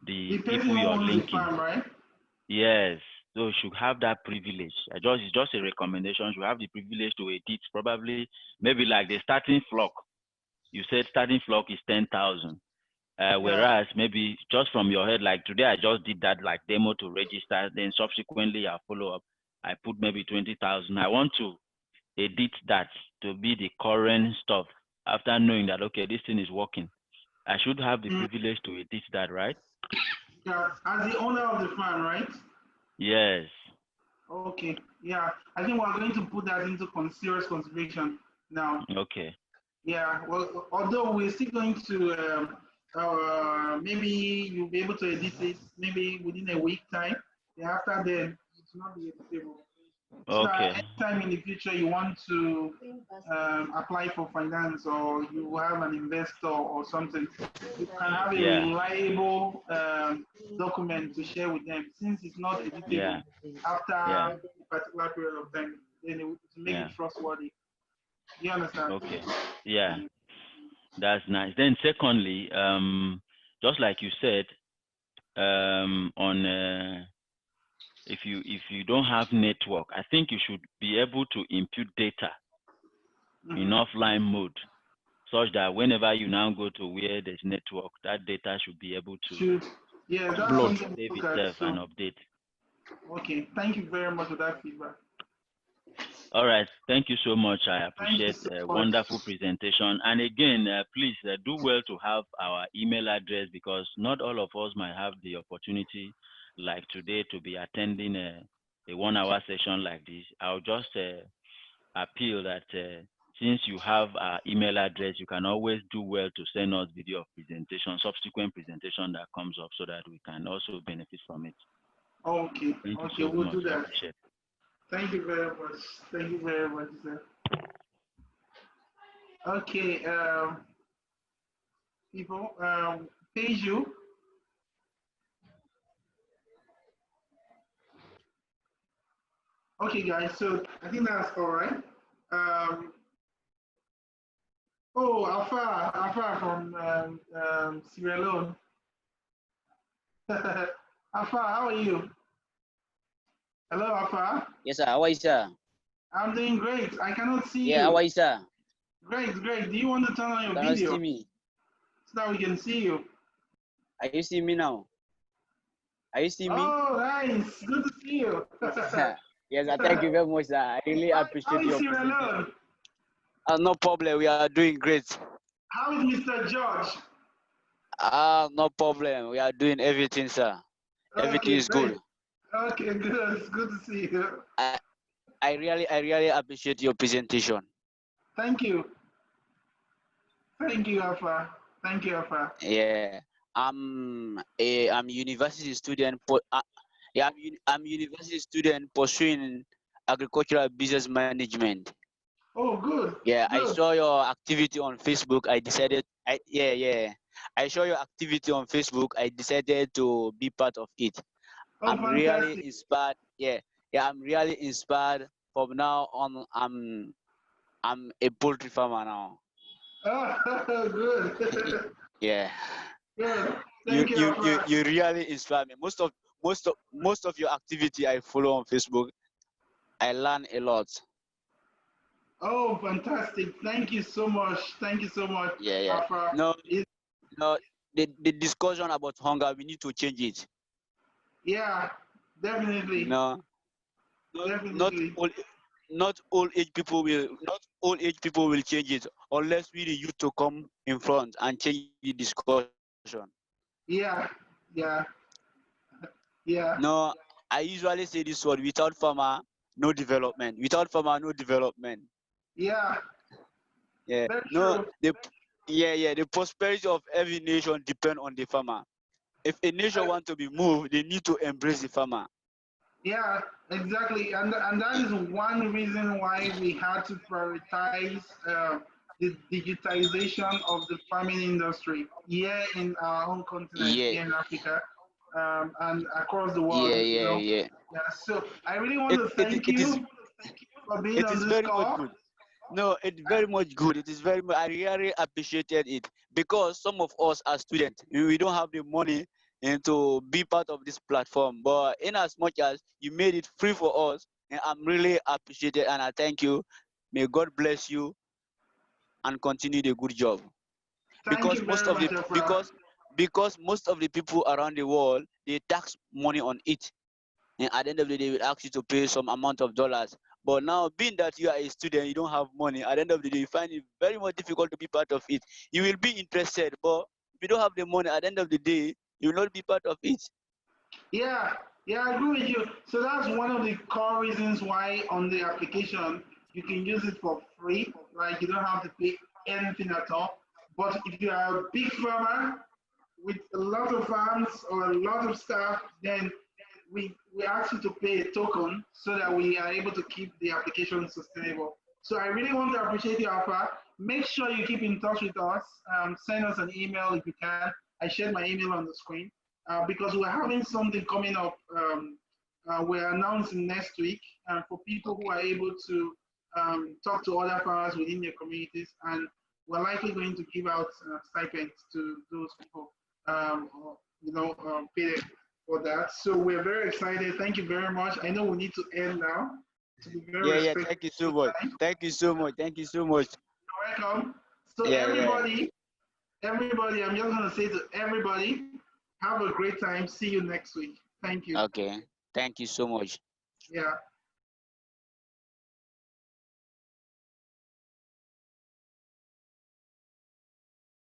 F: the people you're linking.
A: Farm, right?
F: Yes. So you should have that privilege. It's just a recommendation. You have the privilege to edit, probably, maybe like the starting flock. You said starting flock is 10,000. Whereas maybe just from your head, like today, I just did that like demo to register. Then subsequently, I follow up. I put maybe 20,000. I want to edit that to be the current stuff after knowing that, okay, this thing is working. I should have the privilege to edit that, right?
A: Yeah, as the owner of the farm, right?
F: Yes.
A: Okay. Yeah, I think we're going to put that into serious consideration now.
F: Okay.
A: Yeah. Well, although we're still going to, maybe you'll be able to edit it maybe within a week time. Yeah, after then, it's not be editable.
F: Okay.
A: So anytime in the future you want to apply for finance, or you have an investor or something, you can have a reliable document to share with them. Since it's not editable after a particular period of time, then it will make it trustworthy. You understand?
F: Okay. Yeah, that's nice. Then secondly, just like you said, on if you don't have network, I think you should be able to input data in offline mode, such that whenever you now go to where there's network, that data should be able to
A: upload,
F: save itself and update.
A: Okay, thank you very much for that feedback.
F: All right, thank you so much. I appreciate a wonderful presentation. And again, please do well to have our email address, because not all of us might have the opportunity like today to be attending a 1 hour session like this. I'll just appeal that since you have our email address, you can always do well to send us video of presentation, subsequent presentation that comes up, so that we can also benefit from it.
A: Okay.
F: Thank you so
A: we'll
F: much.
A: do that.
F: Thank
A: you very much. Thank you very much, sir. Okay, people, page you. Okay, guys, so I think that's all right. Alpha from Sierra Leone. Alpha, how are you? Hello, Alpha.
G: Yes, sir. How are you, sir?
A: I'm doing great. I cannot see you.
G: Yeah, how are you, sir?
A: Great. Do you want to turn on your video?
G: Can you see me?
A: So that we can see you.
G: Are you seeing me now? Are you seeing me?
A: Oh, nice. Good to see you.
G: Yes, thank you very much, sir. I really appreciate your
A: presentation.
G: No problem. We are doing great.
A: How is Mr. George?
G: No problem. We are doing everything, sir. Everything is good.
A: Okay, good. It's good to see you.
G: I really appreciate your presentation.
A: Thank you. Thank you, Alpha.
G: Yeah, I'm university student. I'm university student pursuing agricultural business management.
A: Oh, good.
G: Yeah,
A: good.
G: I saw your activity on Facebook. I saw your activity on Facebook. I decided to be part of it.
A: Oh,
G: I'm
A: fantastic.
G: really inspired. Yeah, I'm really inspired. From now on, I'm a poultry farmer now.
A: Oh, good.
G: Yeah.
A: Good.
G: You really inspire me. Most of your activity I follow on Facebook. I learn a lot.
A: Oh, fantastic. Thank you so much. Thank you so much,
G: Yeah, yeah.
A: Alpha.
G: No, no, the discussion about hunger, we need to change it.
A: Yeah, definitely.
G: No,
A: Definitely.
G: not all age people will change it unless we the youth to come in front and change the discussion.
A: Yeah, yeah, yeah,
G: No, I usually say this word: without farmer, no development. Without farmer, no development.
A: yeah.
G: Yeah.
A: Very
G: No,
A: true.
G: the prosperity of every nation depend on the farmer. If a nation want to be moved, they need to embrace the farmer.
A: Yeah, exactly. And that is one reason why we had to prioritize the digitization of the farming industry here in our own continent,
G: Yeah,
A: here in Africa, and across the world,
G: yeah,
A: you
G: yeah,
A: know.
G: yeah.
A: Yeah, so I really want to thank you for being
G: It
A: on
G: is
A: this
G: very much
A: call.
G: good. No, it's very much good. It is very much, I really appreciated it because some of us are students, we don't have the money and to be part of this platform. But in as much as you made it free for us, and I'm really appreciated and I thank you. May God bless you and continue the good job.
A: Thank
G: Because
A: you
G: most
A: very
G: of the
A: much, Afra.
G: because most of the people around the world they tax money on it. And at the end of the day, they will ask you to pay some amount of dollars. But now, being that you are a student, you don't have money, at the end of the day, you find it very much difficult to be part of it. You will be interested, but if you don't have the money, at the end of the day, you will not be part of it.
A: Yeah, yeah, I agree with you. So that's one of the core reasons why on the application you can use it for free. Like you don't have to pay anything at all. But if you are a big farmer with a lot of farms or a lot of staff, then we ask you to pay a token so that we are able to keep the application sustainable. So I really want to appreciate you, Alpha. Make sure you keep in touch with us. Send us an email if you can. I shared my email on the screen because we're having something coming up. We're announcing next week for people who are able to talk to other farmers within their communities, and we're likely going to give out stipends to those people, or, pay them for that. So we're very excited. Thank you very much. I know we need to end now to be very
G: Yeah, yeah.
A: respectful
G: Thank you
A: of
G: so much.
A: time.
G: Thank you so much. Thank you so much.
A: You're welcome. So
G: Yeah, yeah.
A: everybody, I'm just going to say to everybody, have a great time. See you next week. Thank you.
G: Okay. Thank you so much.
A: Yeah.